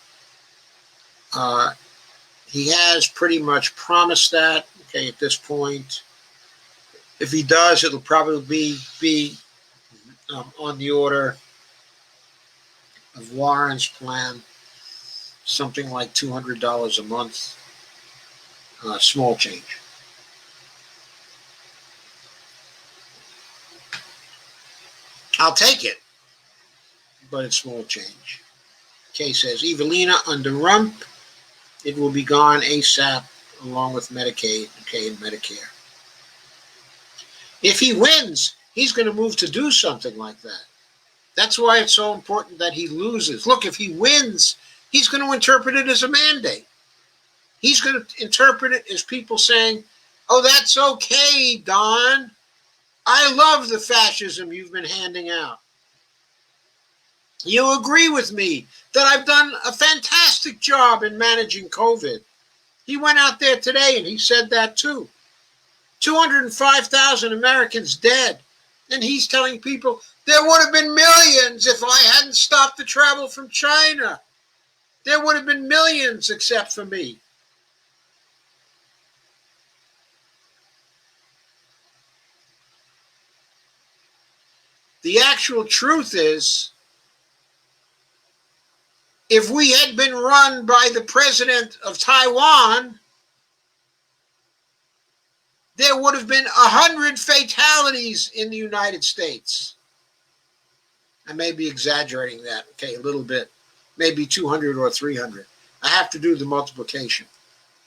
He has pretty much promised that, okay, at this point. If he does, it'll probably be on the order of Warren's plan, something like $200 a month, small change. I'll take it, but it's small change. Kay says, Evelina, under Rump, it will be gone ASAP, along with Medicaid, okay, and Medicare. If he wins, he's going to move to do something like that. That's why it's so important that he loses. Look, if he wins, he's going to interpret it as a mandate. He's going to interpret it as people saying, oh, that's okay, Don. I love the fascism you've been handing out. You agree with me that I've done a fantastic job in managing COVID. He went out there today and he said that too. 205,000 Americans dead. And he's telling people there would have been millions if I hadn't stopped the travel from China. There would have been millions except for me. The actual truth is, if we had been run by the president of Taiwan, there would have been 100 fatalities in the United States. I may be exaggerating that, okay, a little bit. Maybe 200 or 300. I have to do the multiplication.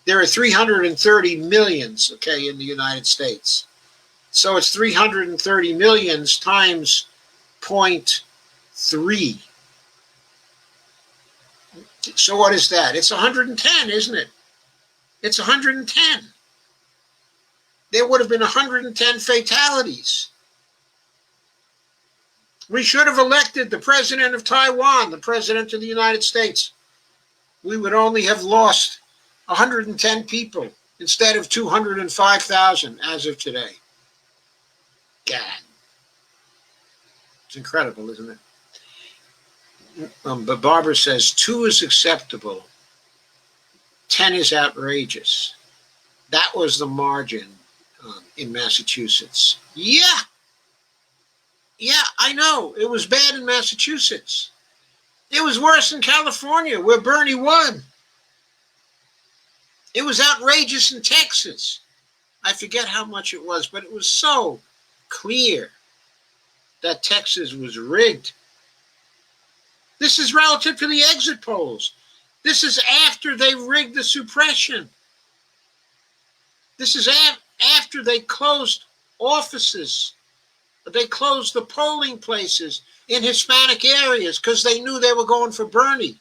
There are 330 millions, okay, in the United States. So it's 330 millions times 0.3. So what is that? It's 110, isn't it? It's 110. There would have been 110 fatalities. We should have elected the president of Taiwan, the president of the United States. We would only have lost 110 people instead of 205,000 as of today. God. It's incredible, isn't it? But Barbara says 2 is acceptable, 10 is outrageous. That was the margin in Massachusetts. Yeah, yeah, I know. It was bad in Massachusetts. It was worse in California, where Bernie won. It was outrageous in Texas. I forget how much it was, but it was so clear that Texas was rigged. This is relative to the exit polls. This is after they rigged the suppression. This is after they closed offices. They closed the polling places in Hispanic areas because they knew they were going for Bernie.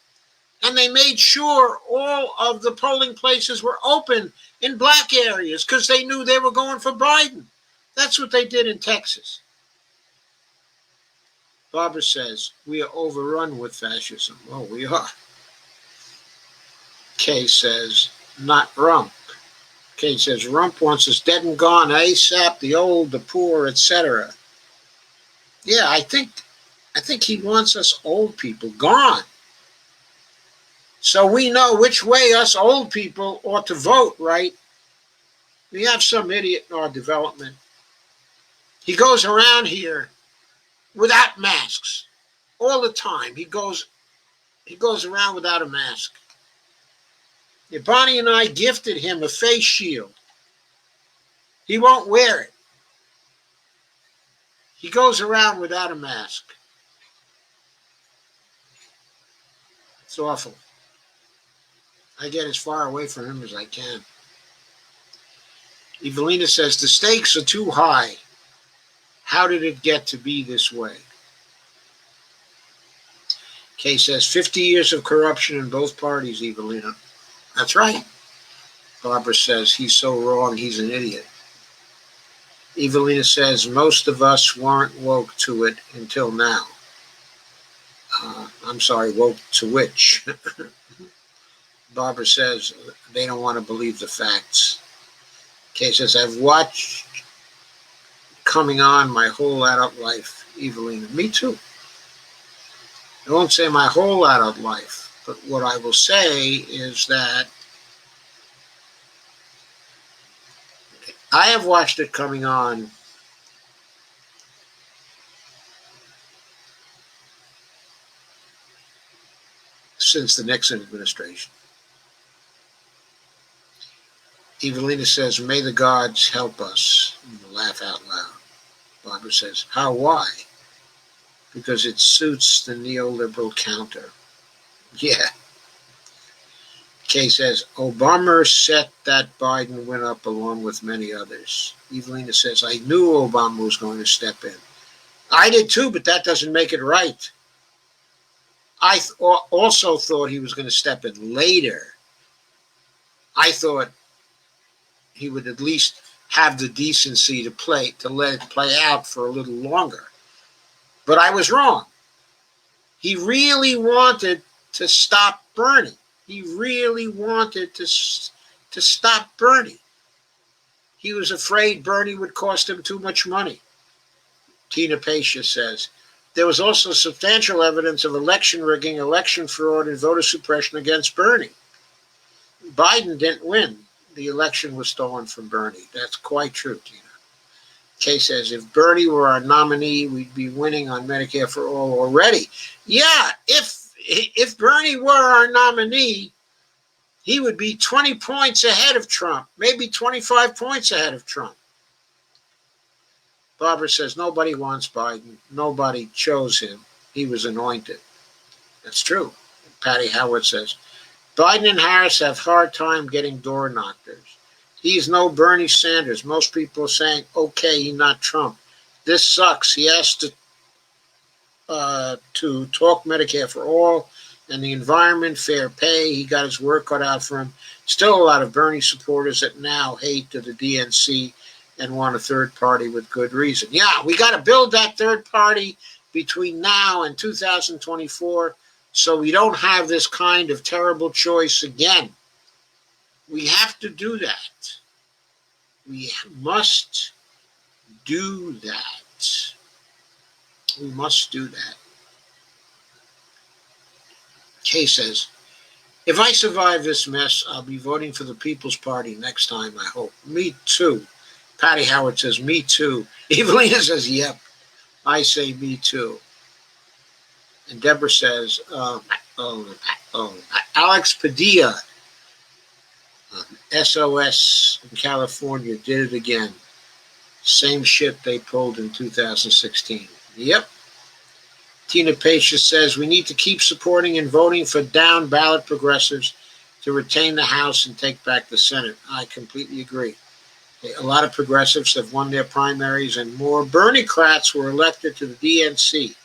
And they made sure all of the polling places were open in black areas because they knew they were going for Biden. That's what they did in Texas. Barbara says, we are overrun with fascism. Oh, we are. Kay says, not Rump. Kay says, Rump wants us dead and gone ASAP, the old, the poor, etc. Yeah, I think he wants us old people gone. So we know which way us old people ought to vote, right? We have some idiot in our development. He goes around here without masks all the time. He goes around without a mask. Yeah, Bonnie and I gifted him a face shield. He won't wear it. He goes around without a mask. It's awful. I get as far away from him as I can. Evelina says, the stakes are too high. How did it get to be this way? Kay says, 50 years of corruption in both parties, Evelina. That's right. Barbara says, he's so wrong, he's an idiot. Evelina says, most of us weren't woke to it until now. I'm sorry, woke to which? Barbara says, they don't want to believe the facts. Kay says, I've watched Coming On my whole adult life, Evelina. Me too. I won't say my whole adult life, but what I will say is that I have watched it coming on since the Nixon administration. Evelina says, may the gods help us. Laugh out loud. Barbara says, how, why? Because it suits the neoliberal counter. Yeah. Kay says, Obama set that Biden went up along with many others. Evelina says, I knew Obama was going to step in. I did too, but that doesn't make it right. I also thought he was going to step in later. I thought he would at least have the decency to let it play out for a little longer. But I was wrong. He really wanted to stop Bernie. He really wanted to stop Bernie. He was afraid Bernie would cost him too much money. Tina Pasha says, there was also substantial evidence of election rigging, election fraud, and voter suppression against Bernie. Biden didn't win. The election was stolen from Bernie. That's quite true, Tina. Kay says, if Bernie were our nominee, we'd be winning on Medicare for all already. Yeah, if Bernie were our nominee, he would be 20 points ahead of Trump, maybe 25 points ahead of Trump. Barbara says, nobody wants Biden. Nobody chose him. He was anointed. That's true. Patty Howard says, Biden and Harris have hard time getting door knockers. He's no Bernie Sanders. Most people are saying, okay, he's not Trump. This sucks. He has to talk Medicare for all and the environment, fair pay. He got his work cut out for him. Still a lot of Bernie supporters that now hate to the DNC and want a third party with good reason. Yeah, we got to build that third party between now and 2024 so we don't have this kind of terrible choice again. We have to do that. We must do that. We must do that. Kay says, if I survive this mess, I'll be voting for the People's Party next time, I hope. Me too. Patty Howard says, me too. Evelina says, yep. I say, me too. And Deborah says, Alex Padilla, SOS in California, did it again. Same shit they pulled in 2016. Yep. Tina Pasha says, we need to keep supporting and voting for down ballot progressives to retain the House and take back the Senate. I completely agree. A lot of progressives have won their primaries, and more Bernie-crats were elected to the DNC.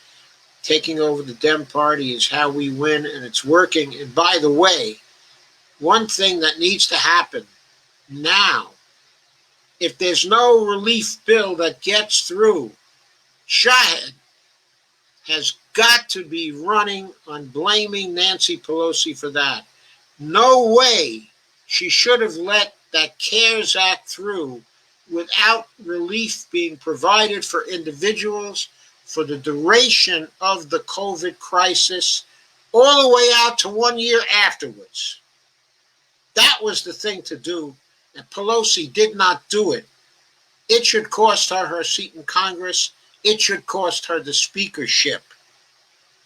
Taking over the Dem Party is how we win, and it's working. And by the way, one thing that needs to happen now, if there's no relief bill that gets through, Shahed has got to be running on blaming Nancy Pelosi for that. No way she should have let that CARES Act through without relief being provided for individuals for the duration of the COVID crisis, all the way out to 1 year afterwards. That was the thing to do, and Pelosi did not do it. It should cost her her seat in Congress. It should cost her the speakership.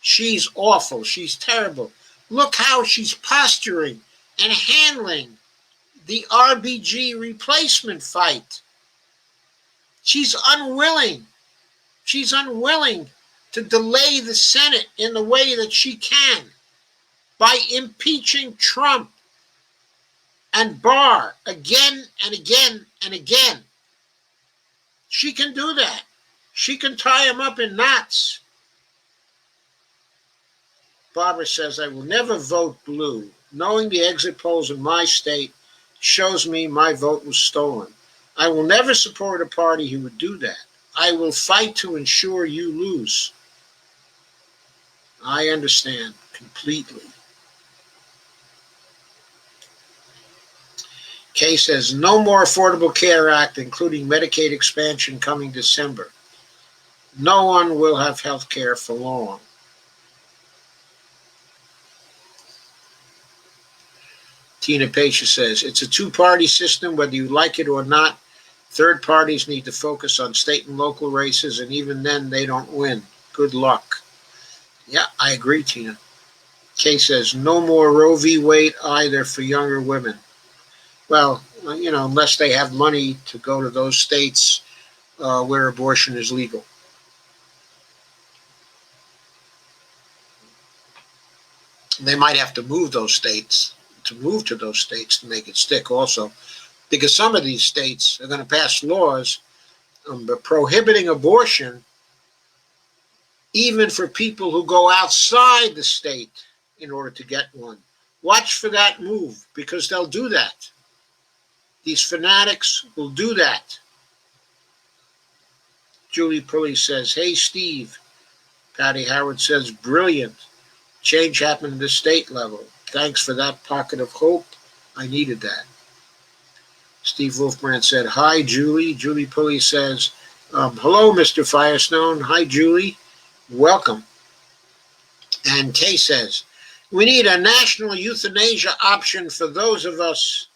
She's awful. She's terrible. Look how she's posturing and handling the RBG replacement fight. She's unwilling. She's unwilling to delay the Senate in the way that she can by impeaching Trump and Barr again and again and again. She can do that. She can tie him up in knots. Barbara says, I will never vote blue. Knowing the exit polls in my state shows me my vote was stolen. I will never support a party who would do that. I will fight to ensure you lose. I understand completely. Kay says, no more Affordable Care Act, including Medicaid expansion coming December. No one will have health care for long. Tina Pasha says, it's a two-party system, whether you like it or not. Third parties need to focus on state and local races, and even then they don't win. Good luck. Yeah, I agree, Tina. Kay says, no more Roe v. Wade either for younger women. Well, unless they have money to go to those states where abortion is legal. They might have to move to those states to make it stick also, because some of these states are going to pass laws prohibiting abortion even for people who go outside the state in order to get one. Watch for that move, because they'll do that. These fanatics will do that. Julie Pulley says, hey, Steve. Patty Howard says, brilliant. Change happened at the state level. Thanks for that pocket of hope. I needed that. Steve Wolfbrand said, hi, Julie. Julie Pulley says, hello, Mr. Firestone. Hi, Julie. Welcome. And Kay says, we need a national euthanasia option for those of us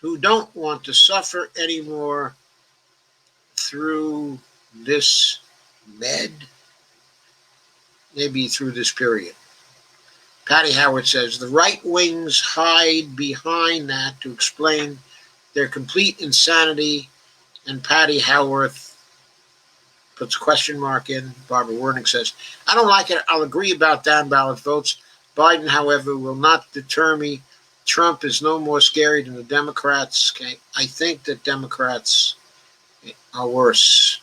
who don't want to suffer anymore through this maybe through this period. Patty Howard says, the right wings hide behind that to explain their complete insanity, and Patty Howarth puts a question mark in. Barbara Wernick says, I don't like it. I'll agree about down ballot votes. Biden, however, will not deter me. Trump is no more scary than the Democrats. Okay? I think that Democrats are worse.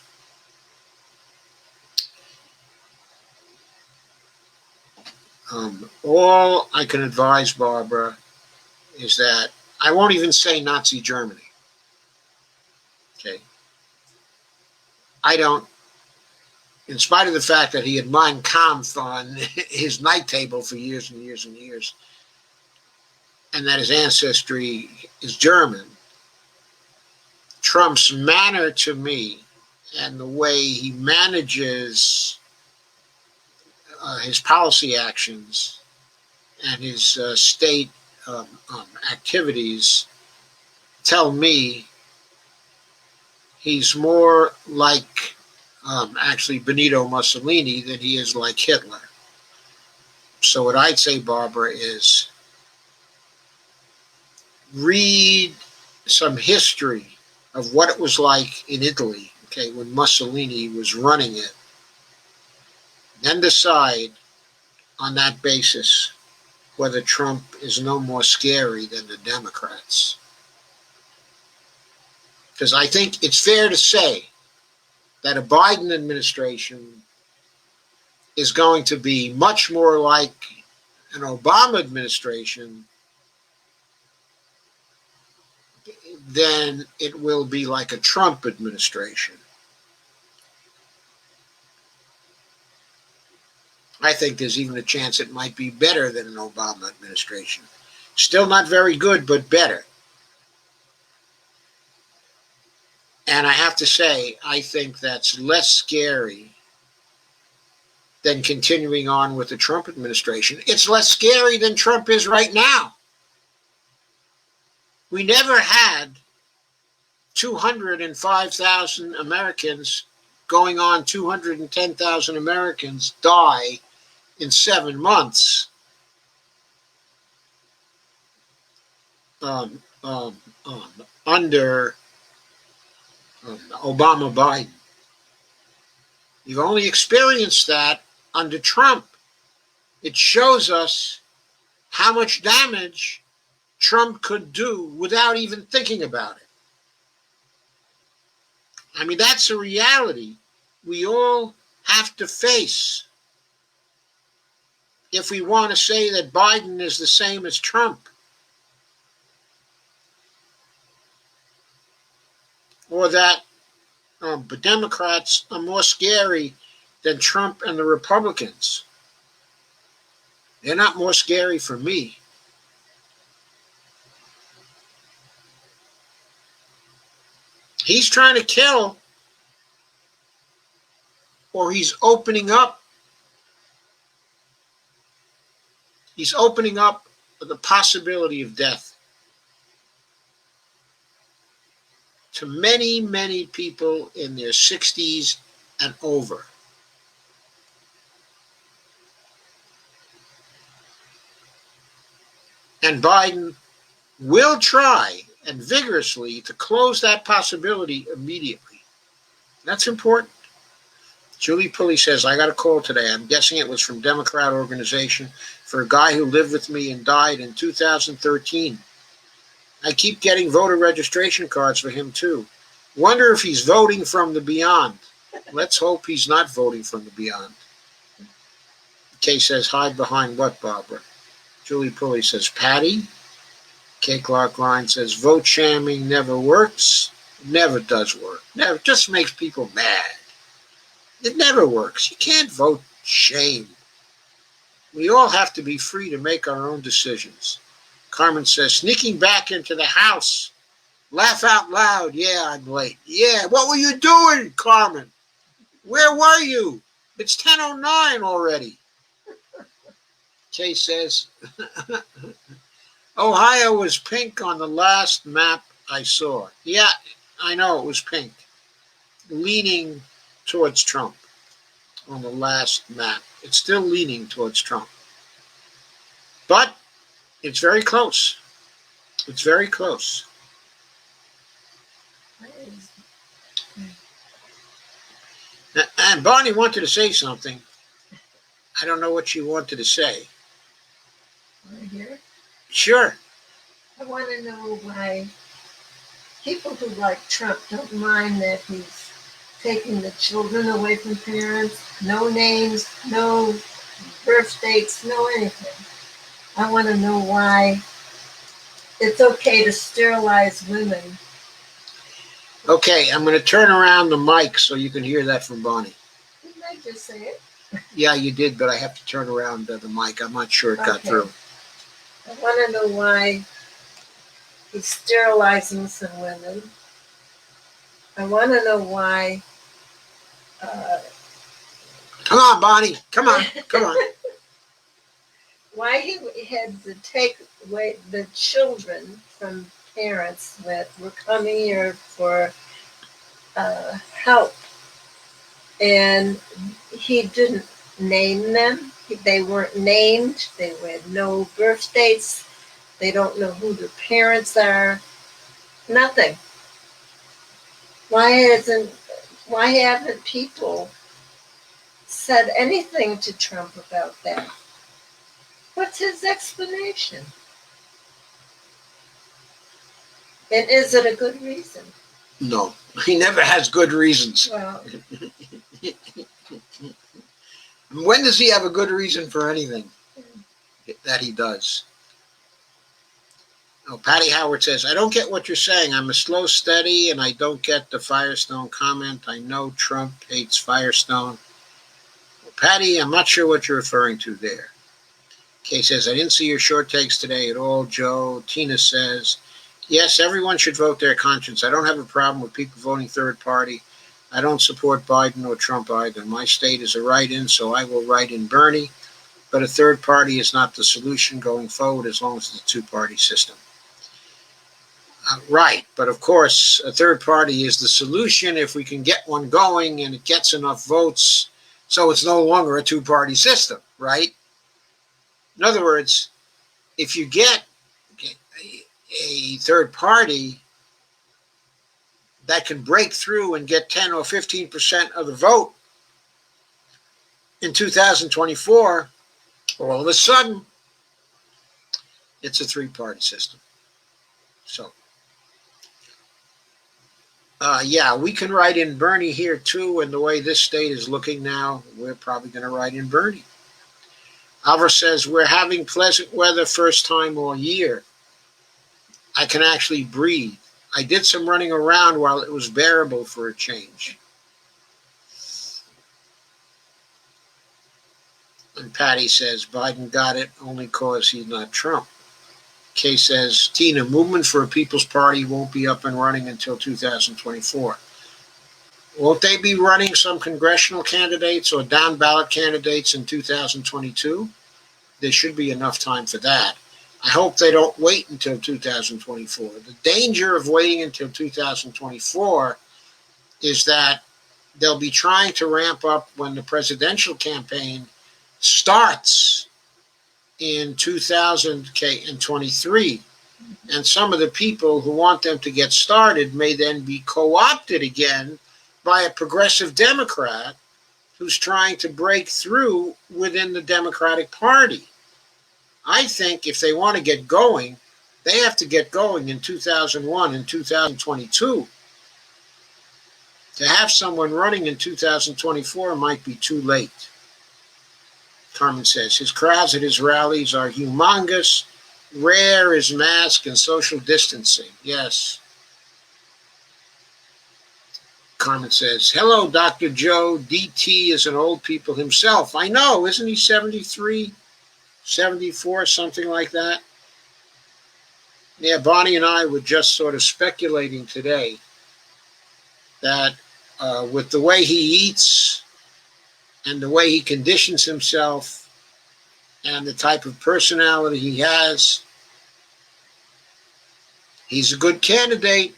All I can advise, Barbara, is that I won't even say Nazi Germany. Okay. I don't, in spite of the fact that he had Mein Kampf on his night table for years and years and years, and that his ancestry is German, Trump's manner to me and the way he manages his policy actions and his state activities tell me he's more like actually Benito Mussolini than he is like Hitler. So what I'd say, Barbara, is read some history of what it was like in Italy, okay, when Mussolini was running it, then decide on that basis whether Trump is no more scary than the Democrats. Because I think it's fair to say that a Biden administration is going to be much more like an Obama administration than it will be like a Trump administration. I think there's even a chance it might be better than an Obama administration. Still not very good, but better. And I have to say, I think that's less scary than continuing on with the Trump administration. It's less scary than Trump is right now. We never had 205,000 Americans going on 210,000 Americans die in 7 months under Obama Biden. You've only experienced that under Trump. It shows us how much damage Trump could do without even thinking about it. I mean, that's a reality we all have to face if we want to say that Biden is the same as Trump, or that the Democrats are more scary than Trump and the Republicans. They're not more scary for me. He's trying to kill, or he's opening up. He's opening up the possibility of death to many, many people in their 60s and over. And Biden will try and vigorously to close that possibility immediately. That's important. Julie Pulley says, I got a call today. I'm guessing it was from Democrat organization for a guy who lived with me and died in 2013. I keep getting voter registration cards for him too. Wonder if he's voting from the beyond. Let's hope he's not voting from the beyond. Kay says, hide behind what, Barbara? Julie Pulley says, Patty. Kay Clark Line says, vote shamming never works. Never does work. Never, just makes people mad. It never works. You can't vote shame. We all have to be free to make our own decisions. Carmen says, sneaking back into the house. Laugh out loud. Yeah, I'm late. Yeah, what were you doing, Carmen? Where were you? It's 10:09 already. Kay says, Ohio was pink on the last map I saw. Yeah, I know it was pink. Leaning towards Trump on the last map. It's still leaning towards Trump. But it's very close. It's very close. And Bonnie wanted to say something. I don't know what she wanted to say. Want to hear it? Sure. I want to know why people who like Trump don't mind that he's taking the children away from parents, no names, no birth dates, no anything. I want to know why it's okay to sterilize women. Okay, I'm going to turn around the mic so you can hear that from Bonnie. Didn't I just say it? Yeah, you did, but I have to turn around the mic. I'm not sure it got through. I want to know why he's sterilizing some women. I want to know why. Come on, Bonnie. Come on. Come on. why he had to take away the children from parents that were coming here for help, and he didn't name them. They weren't named. They had no birth dates. They don't know who their parents are. Nothing. Why hasn't? Why haven't people said anything to Trump about that? What's his explanation? And is it a good reason? No, he never has good reasons. Well, When does he have a good reason for anything that he does? Oh, Patty Howard says, I don't get what you're saying. I'm a slow steady and I don't get the Firestone comment. I know Trump hates Firestone. Well, Patty, I'm not sure what you're referring to there. Kay says, I didn't see your short takes today at all, Joe. Tina says, yes, everyone should vote their conscience. I don't have a problem with people voting third party. I don't support Biden or Trump either. My state is a write-in, so I will write in Bernie. But a third party is not the solution going forward as long as it's a two-party system. Right, but of course, a third party is the solution if we can get one going and it gets enough votes so it's no longer a two-party system, right? In other words, if you get a third party that can break through and get 10 or 15% of the vote in 2024, all of a sudden, it's a three-party system. So, yeah, we can write in Bernie here too, and the way this state is looking now, we're probably going to write in Bernie. Alvar says, we're having pleasant weather first time all year. I can actually breathe. I did some running around while it was bearable for a change. And Patty says, Biden got it only cause he's not Trump. Kay says, Tina, Movement for a People's Party won't be up and running until 2024. Won't they be running some congressional candidates or down ballot candidates in 2022? There should be enough time for that. I hope they don't wait until 2024. The danger of waiting until 2024 is that they'll be trying to ramp up when the presidential campaign starts in 2023. And some of the people who want them to get started may then be co-opted again by a progressive Democrat who's trying to break through within the Democratic Party. I think if they want to get going, they have to get going in 2001 and 2022. To have someone running in 2024 might be too late. Carmen says, his crowds at his rallies are humongous. Rare is mask and social distancing. Yes. Carmen says, hello, Dr. Joe. DT is an old people himself. I know, isn't he 73, 74, something like that? Yeah, Bonnie and I were just sort of speculating today that with the way he eats and the way he conditions himself and the type of personality he has, he's a good candidate.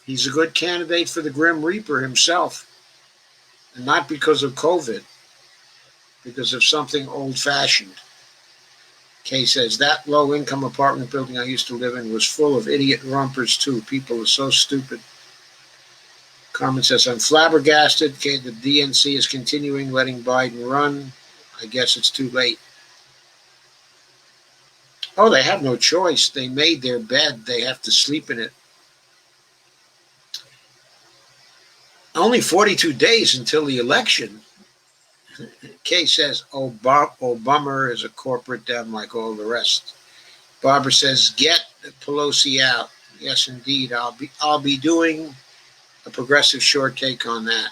He's a good candidate for the Grim Reaper himself. And not because of COVID, because of something old-fashioned. Kay says, that low-income apartment building I used to live in was full of idiot rumpers, too. People are so stupid. Carmen says, I'm flabbergasted. Okay, the DNC is continuing letting Biden run. I guess it's too late. Oh, they have no choice. They made their bed. They have to sleep in it. Only 42 days until the election. Kay says, Obama is a corporate dem like all the rest. Barbara says, get Pelosi out. Yes, indeed. I'll be doing a progressive short take on that.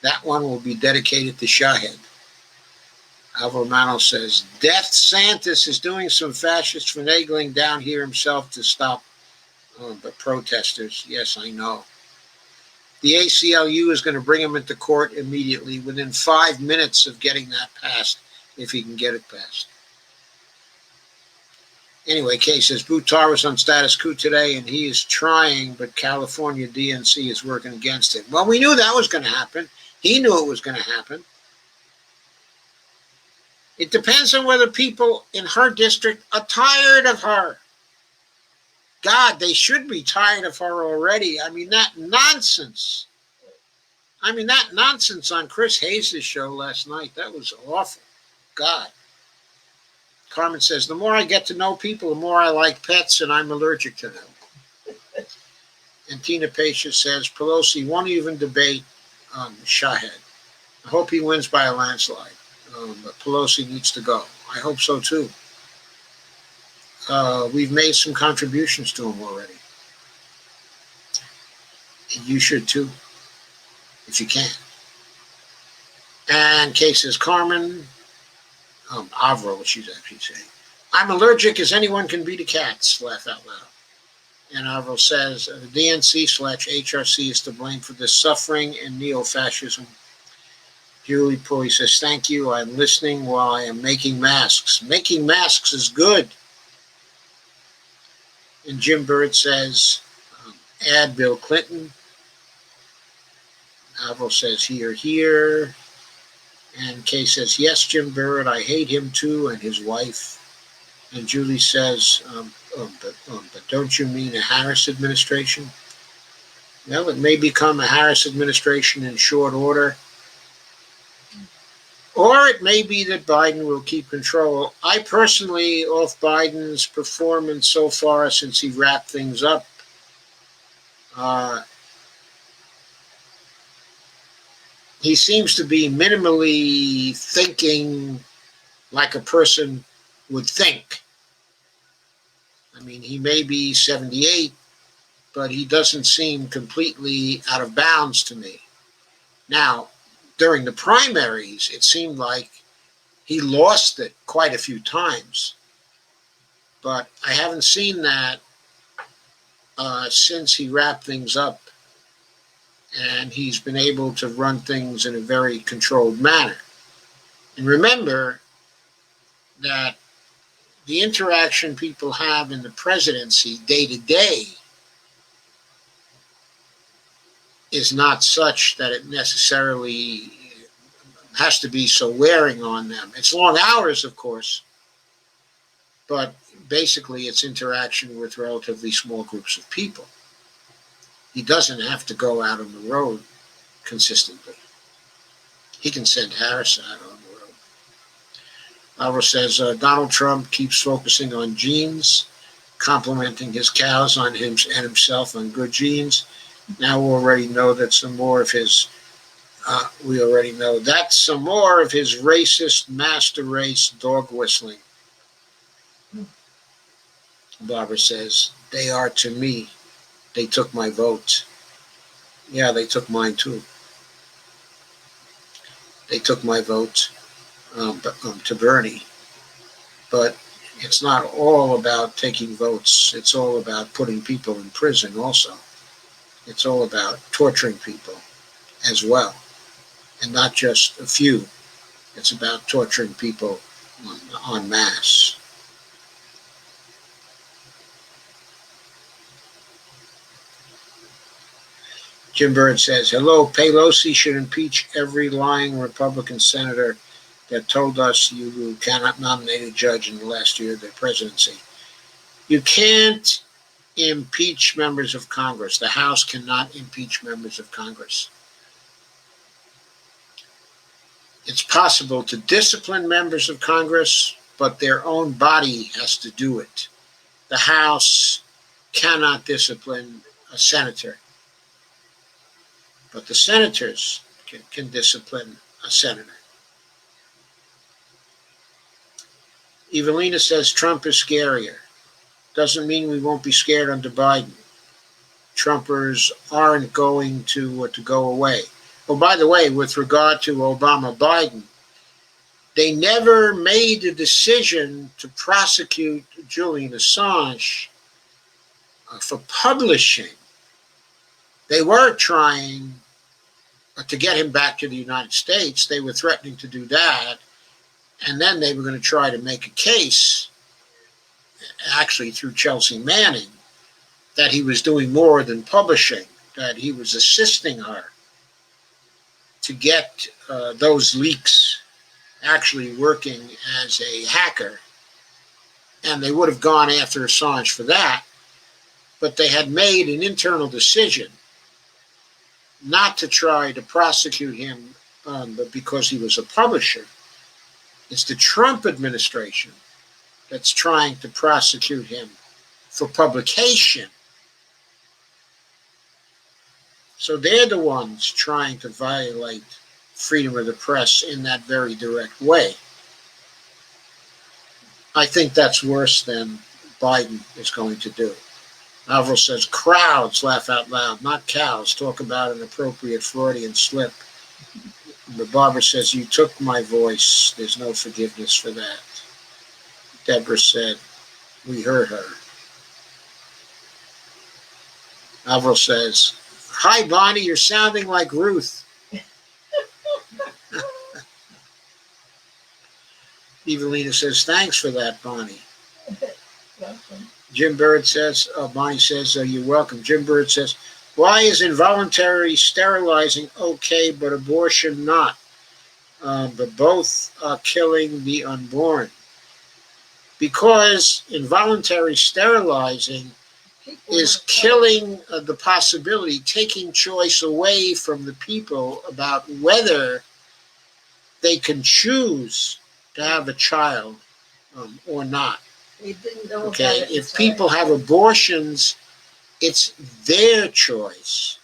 That one will be dedicated to Shahed. Alvaro Mano says, Death Santis is doing some fascist finagling down here himself to stop the protesters. Yes, I know. The ACLU is going to bring him into court immediately within 5 minutes of getting that passed, if he can get it passed. Anyway, Kay says, Buttar was on status quo today, and he is trying, but California DNC is working against him. Well, we knew that was going to happen. He knew it was going to happen. It depends on whether people in her district are tired of her. God, they should be tired of her already. I mean, that nonsense. That nonsense on Chris Hayes' show last night, that was awful. God. Carmen says, the more I get to know people, the more I like pets, and I'm allergic to them. And Tina Pasha says, Pelosi won't even debate Shahed. I hope he wins by a landslide. But Pelosi needs to go. I hope so, too. We've made some contributions to him already. You should, too, if you can. And Kay says, Carmen, Avro, what she's actually saying. I'm allergic as anyone can be to cats, laugh out loud. And Avro says, the DNC/HRC is to blame for this suffering and neo-fascism. Julie Pulley says, thank you. I'm listening while I am making masks. Making masks is good. And Jim Bird says, add Bill Clinton. Avro says, here. And Kay says, yes, Jim Bird, I hate him too, and his wife. And Julie says, but don't you mean a Harris administration? Well, it may become a Harris administration in short order. Or it may be that Biden will keep control. I personally, off Biden's performance so far since he wrapped things up, he seems to be minimally thinking like a person would think. I mean, he may be 78, but he doesn't seem completely out of bounds to me. Now, during the primaries, it seemed like he lost it quite a few times. But I haven't seen that since he wrapped things up. And he's been able to run things in a very controlled manner. And remember that the interaction people have in the presidency day to day is not such that it necessarily has to be so wearing on them. It's long hours, of course, but basically it's interaction with relatively small groups of people. He doesn't have to go out on the road consistently. He can send Harris out on the road. Alvaro says, Donald Trump keeps focusing on genes, complimenting his cows on him and himself on good genes. Now we already know that some more of his racist master race dog whistling. Barbara says, they are to me. They took my vote. Yeah, they took mine too. They took my vote to Bernie. But it's not all about taking votes. It's all about putting people in prison also. It's all about torturing people as well. And not just a few. It's about torturing people en masse. Jim Bird says, hello, Pelosi should impeach every lying Republican senator that told us you cannot nominate a judge in the last year of the presidency. You can't impeach members of Congress. The House cannot impeach members of Congress. It's possible to discipline members of Congress, but their own body has to do it. The House cannot discipline a senator. But the senators can discipline a senator. Evelina says Trump is scarier. Doesn't mean we won't be scared under Biden. Trumpers aren't going to go away. Oh, by the way, with regard to Obama-Biden, they never made a decision to prosecute Julian Assange for publishing They were trying to get him back to the United States. They were threatening to do that. And then they were going to try to make a case, actually through Chelsea Manning, that he was doing more than publishing, that he was assisting her to get those leaks, actually working as a hacker. And they would have gone after Assange for that. But they had made an internal decision not to try to prosecute him, but because he was a publisher. It's the Trump administration that's trying to prosecute him for publication. So they're the ones trying to violate freedom of the press in that very direct way. I think that's worse than Biden is going to do. Avril says, crowds laugh out loud, not cows. Talk about an appropriate Freudian slip. But Barbara says, you took my voice. There's no forgiveness for that. Deborah said, we heard her. Avril says, hi, Bonnie, you're sounding like Ruth. Evelina says, thanks for that, Bonnie. Welcome. Jim Bird says, Bonnie says, you're welcome. Jim Bird says, why is involuntary sterilizing okay, but abortion not? But both are killing the unborn. Because involuntary sterilizing is killing the possibility, taking choice away from the people about whether they can choose to have a child or not. They didn't know Okay, about it. if people have abortions, it's their choice.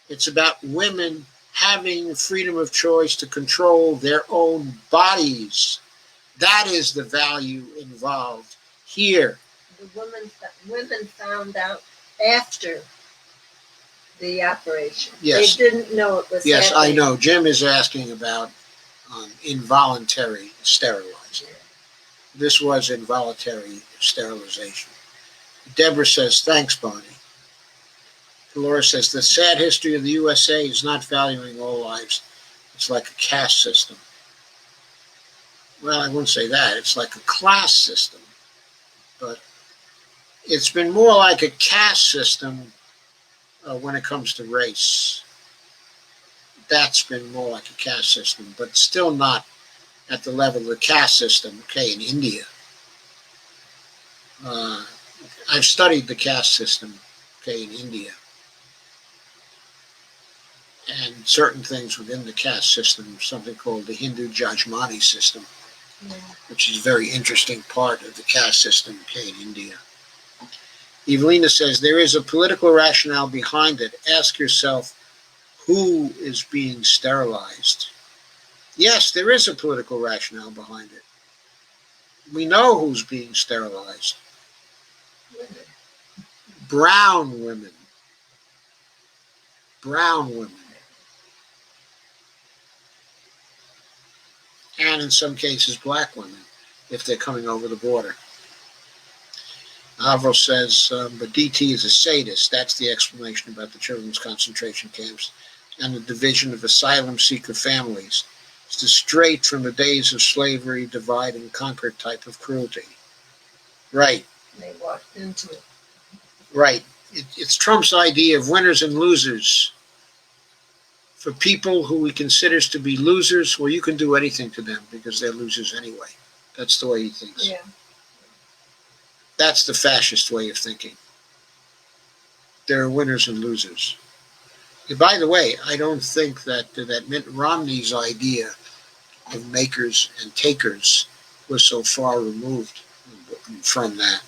It's about women having freedom of choice to control their own bodies. That is the value involved here. The women found out after the operation. Yes. They didn't know it was Yes, I happening. know. Jim is asking about involuntary sterilizing. This was involuntary sterilization. Deborah says, thanks, Bonnie. Dolores says, the sad history of the USA is not valuing all lives. It's like a caste system. Well, I wouldn't say that. It's like a class system. But it's been more like a caste system when it comes to race. That's been more like a caste system, but still not at the level of the caste system, okay, in India. I've studied the caste system, okay, in India. And certain things within the caste system, something called the Hindu Jajmani system, which is a very interesting part of the caste system, okay, in India. Evelina says, there is a political rationale behind it. Ask yourself, who is being sterilized? Yes, there is a political rationale behind it. We know who's being sterilized. Brown women. Brown women. And in some cases, black women, if they're coming over the border. Avril says, but DT is a sadist. That's the explanation about the children's concentration camps and the division of asylum seeker families. It's the straight from the days of slavery, divide and conquer type of cruelty. Right. They walked into it. Right. It's Trump's idea of winners and losers. For people who he considers to be losers, well, you can do anything to them because they're losers anyway. That's the way he thinks. Yeah. That's the fascist way of thinking. There are winners and losers. And by the way, I don't think that Mitt Romney's idea of makers and takers was so far removed from that.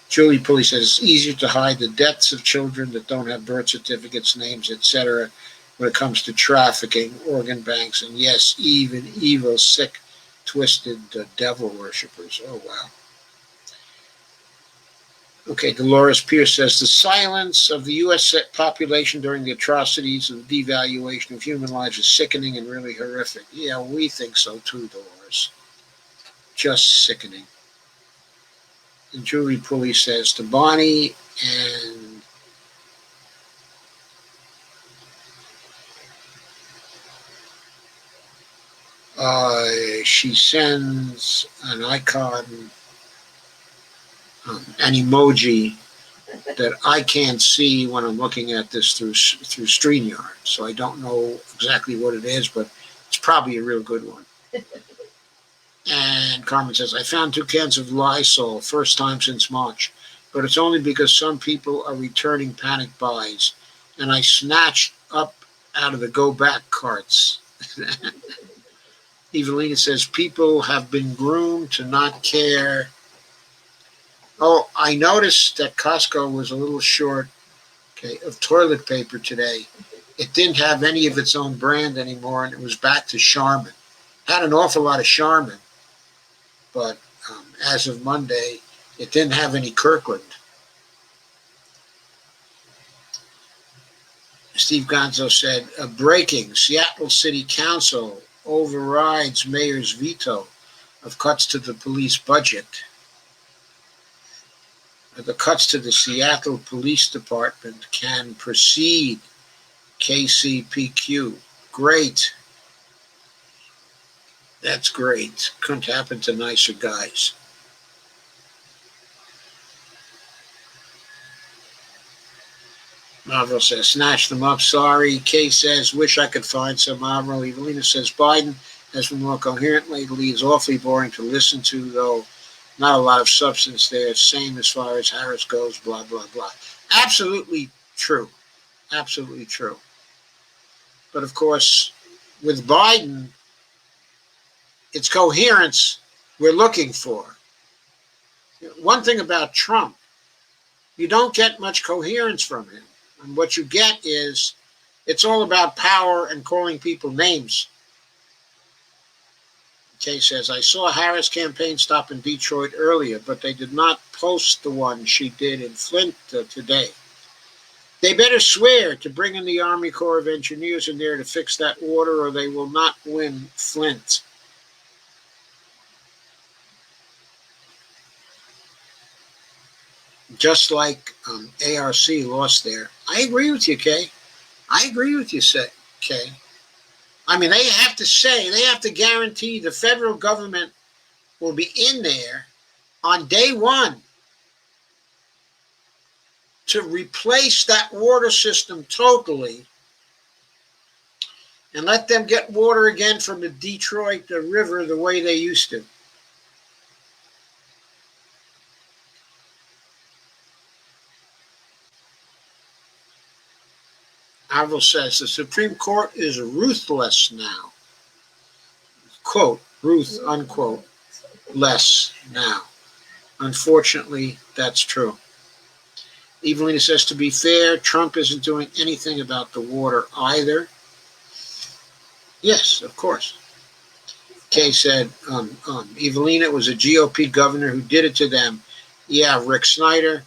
Julie Pulley says, it's easier to hide the deaths of children that don't have birth certificates, names, etc. when it comes to trafficking, organ banks, and yes, even evil, sick, twisted devil worshippers. Oh, wow. Okay, Dolores Pierce says, the silence of the U.S. population during the atrocities of the devaluation of human lives is sickening and really horrific. Yeah, we think so too, Dolores. Just sickening. And Julie Pulley says, to Bonnie and She sends an icon, an emoji that I can't see when I'm looking at this through StreamYard. So I don't know exactly what it is, but it's probably a real good one. And Carmen says, I found 2 cans of Lysol, first time since March, but it's only because some people are returning panic buys, and I snatched up out of the go back carts. Evelina says, people have been groomed to not care. Oh, I noticed that Costco was a little short, of toilet paper today. It didn't have any of its own brand anymore, and it was back to Charmin. Had an awful lot of Charmin, but as of Monday, it didn't have any Kirkland. Steve Gonzo said, breaking, Seattle City Council overrides mayor's veto of cuts to the police budget. The cuts to the Seattle Police Department can proceed. KCPQ. Great. That's great. Couldn't happen to nicer guys. Marvel says, snatch them up, sorry. Kay says, wish I could find some. Marvel. Evelina says, Biden has been more coherent lately. He's awfully boring to listen to, though. Not a lot of substance there. Same as far as Harris goes, blah, blah, blah. Absolutely true. Absolutely true. But of course, with Biden, it's coherence we're looking for. One thing about Trump, you don't get much coherence from him. And what you get is, it's all about power and calling people names. Kay says, I saw a Harris campaign stop in Detroit earlier, but they did not post the one she did in Flint today. They better swear to bring in the Army Corps of Engineers in there to fix that water, or they will not win Flint. Just like ARC lost there. I agree with you, Kay. I agree with you, Kay. I mean, they have to guarantee the federal government will be in there on day one to replace that water system totally and let them get water again from the Detroit River the way they used to. Arvel says, the Supreme Court is ruthless now. Quote, Ruth, unquote, less now. Unfortunately, that's true. Evelina says, to be fair, Trump isn't doing anything about the water either. Yes, of course. Kay said, Evelina was a GOP governor who did it to them. Yeah, Rick Snyder.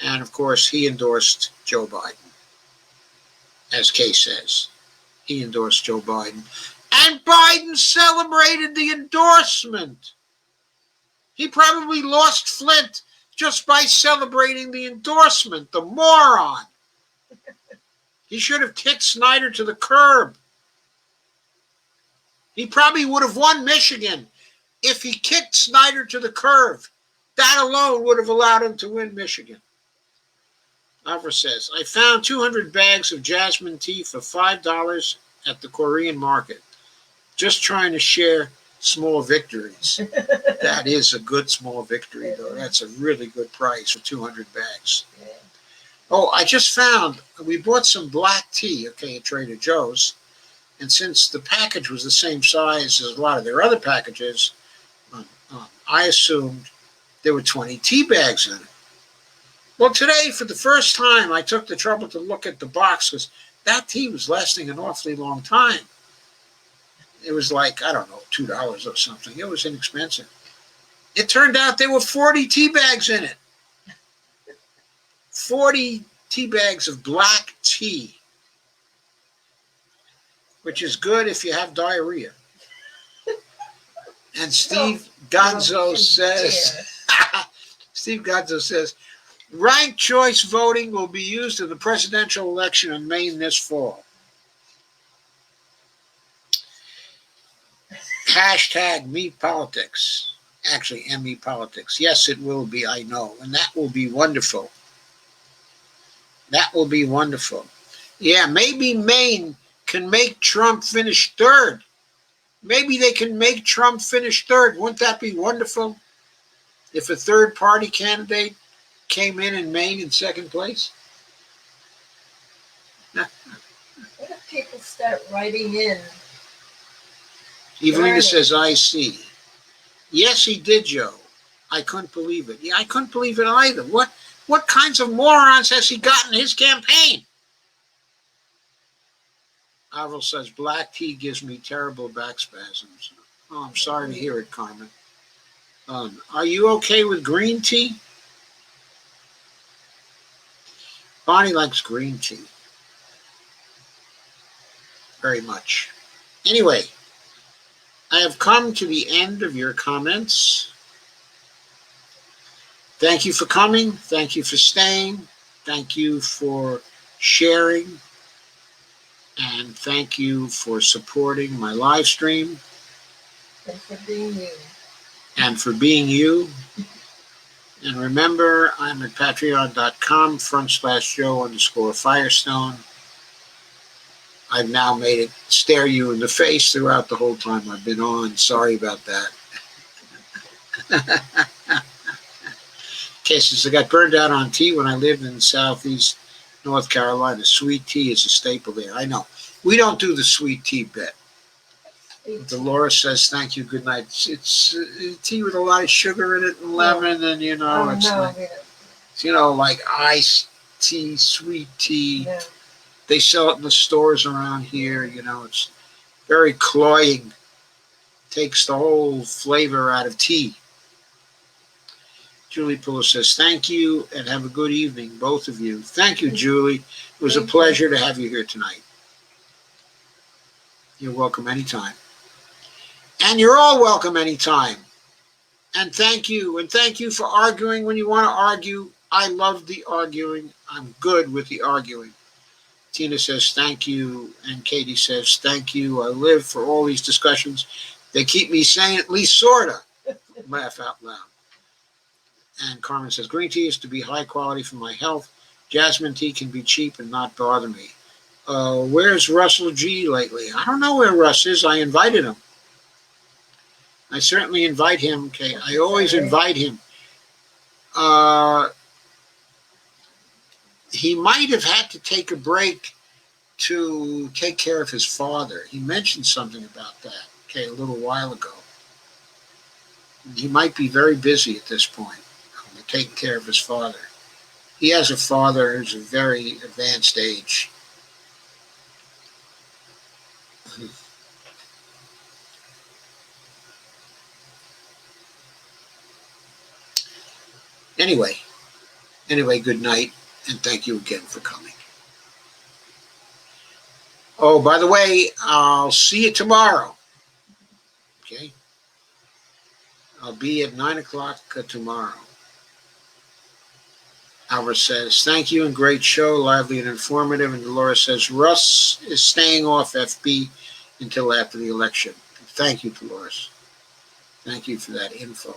And of course, he endorsed Joe Biden. As Kay says, he endorsed Joe Biden. And Biden celebrated the endorsement. He probably lost Flint just by celebrating the endorsement, the moron. He should have kicked Snyder to the curb. He probably would have won Michigan if he kicked Snyder to the curb. That alone would have allowed him to win Michigan. Alva says, I found 200 bags of jasmine tea for $5 at the Korean market. Just trying to share small victories. That is a good small victory, though. That's a really good price for 200 bags. Oh, I just found, we bought some black tea, at Trader Joe's. And since the package was the same size as a lot of their other packages, I assumed there were 20 tea bags in it. Well, today, for the first time, I took the trouble to look at the box because that tea was lasting an awfully long time. It was like, I don't know, $2 or something. It was inexpensive. It turned out there were 40 tea bags in it. 40 tea bags of black tea, which is good if you have diarrhea. And Steve Gonzo says, ranked choice voting will be used in the presidential election in Maine this fall. hashtag Me Politics. Actually, ME Politics. Yes, it will be, I know. And that will be wonderful. That will be wonderful. Yeah, maybe Maine can make Trump finish third. Maybe they can make Trump finish third. Wouldn't that be wonderful? If a third party candidate came in Maine in second place? What if people start writing in? Evelina says, I see. Yes, he did, Joe. I couldn't believe it. Yeah, I couldn't believe it either. What kinds of morons has he got in his campaign? Avril says, black tea gives me terrible back spasms. Oh, I'm sorry to hear it, Carmen. Are you okay with green tea? Bonnie likes green tea. Very much. Anyway, I have come to the end of your comments. Thank you for coming. Thank you for staying. Thank you for sharing. And thank you for supporting my live stream. And for being you. And for being you. And remember, I'm at patreon.com/Joe_Firestone. I've now made it stare you in the face throughout the whole time I've been on. Sorry about that. Okay, since I got burned out on tea when I lived in Southeast North Carolina, sweet tea is a staple there. I know. We don't do the sweet tea bit. Dolores says, thank you, good night. It's tea with a lot of sugar in it and lemon, and it's like iced tea, sweet tea. No. They sell it in the stores around here. It's very cloying. Takes the whole flavor out of tea. Julie Pillow says, thank you and have a good evening, both of you. Thank you, Julie. It was a pleasure to have you here tonight. You're welcome anytime. And you're all welcome anytime. And thank you. And thank you for arguing when you want to argue. I love the arguing. I'm good with the arguing. Tina says, thank you. And Katie says, thank you. I live for all these discussions. They keep me sane, at least sort of. Laugh out loud. And Carmen says, green tea is to be high quality for my health. Jasmine tea can be cheap and not bother me. Where's Russell G lately? I don't know where Russ is. I invited him. I certainly invite him. Okay, I always invite him. He might have had to take a break to take care of his father. He mentioned something about that, a little while ago. He might be very busy at this point, taking care of his father. He has a father who's a very advanced age. Anyway, good night, and thank you again for coming. Oh, by the way, I'll see you tomorrow. Okay? I'll be at 9 o'clock tomorrow. Albert says, thank you and great show, lively and informative. And Dolores says, Russ is staying off FB until after the election. Thank you, Dolores. Thank you for that info.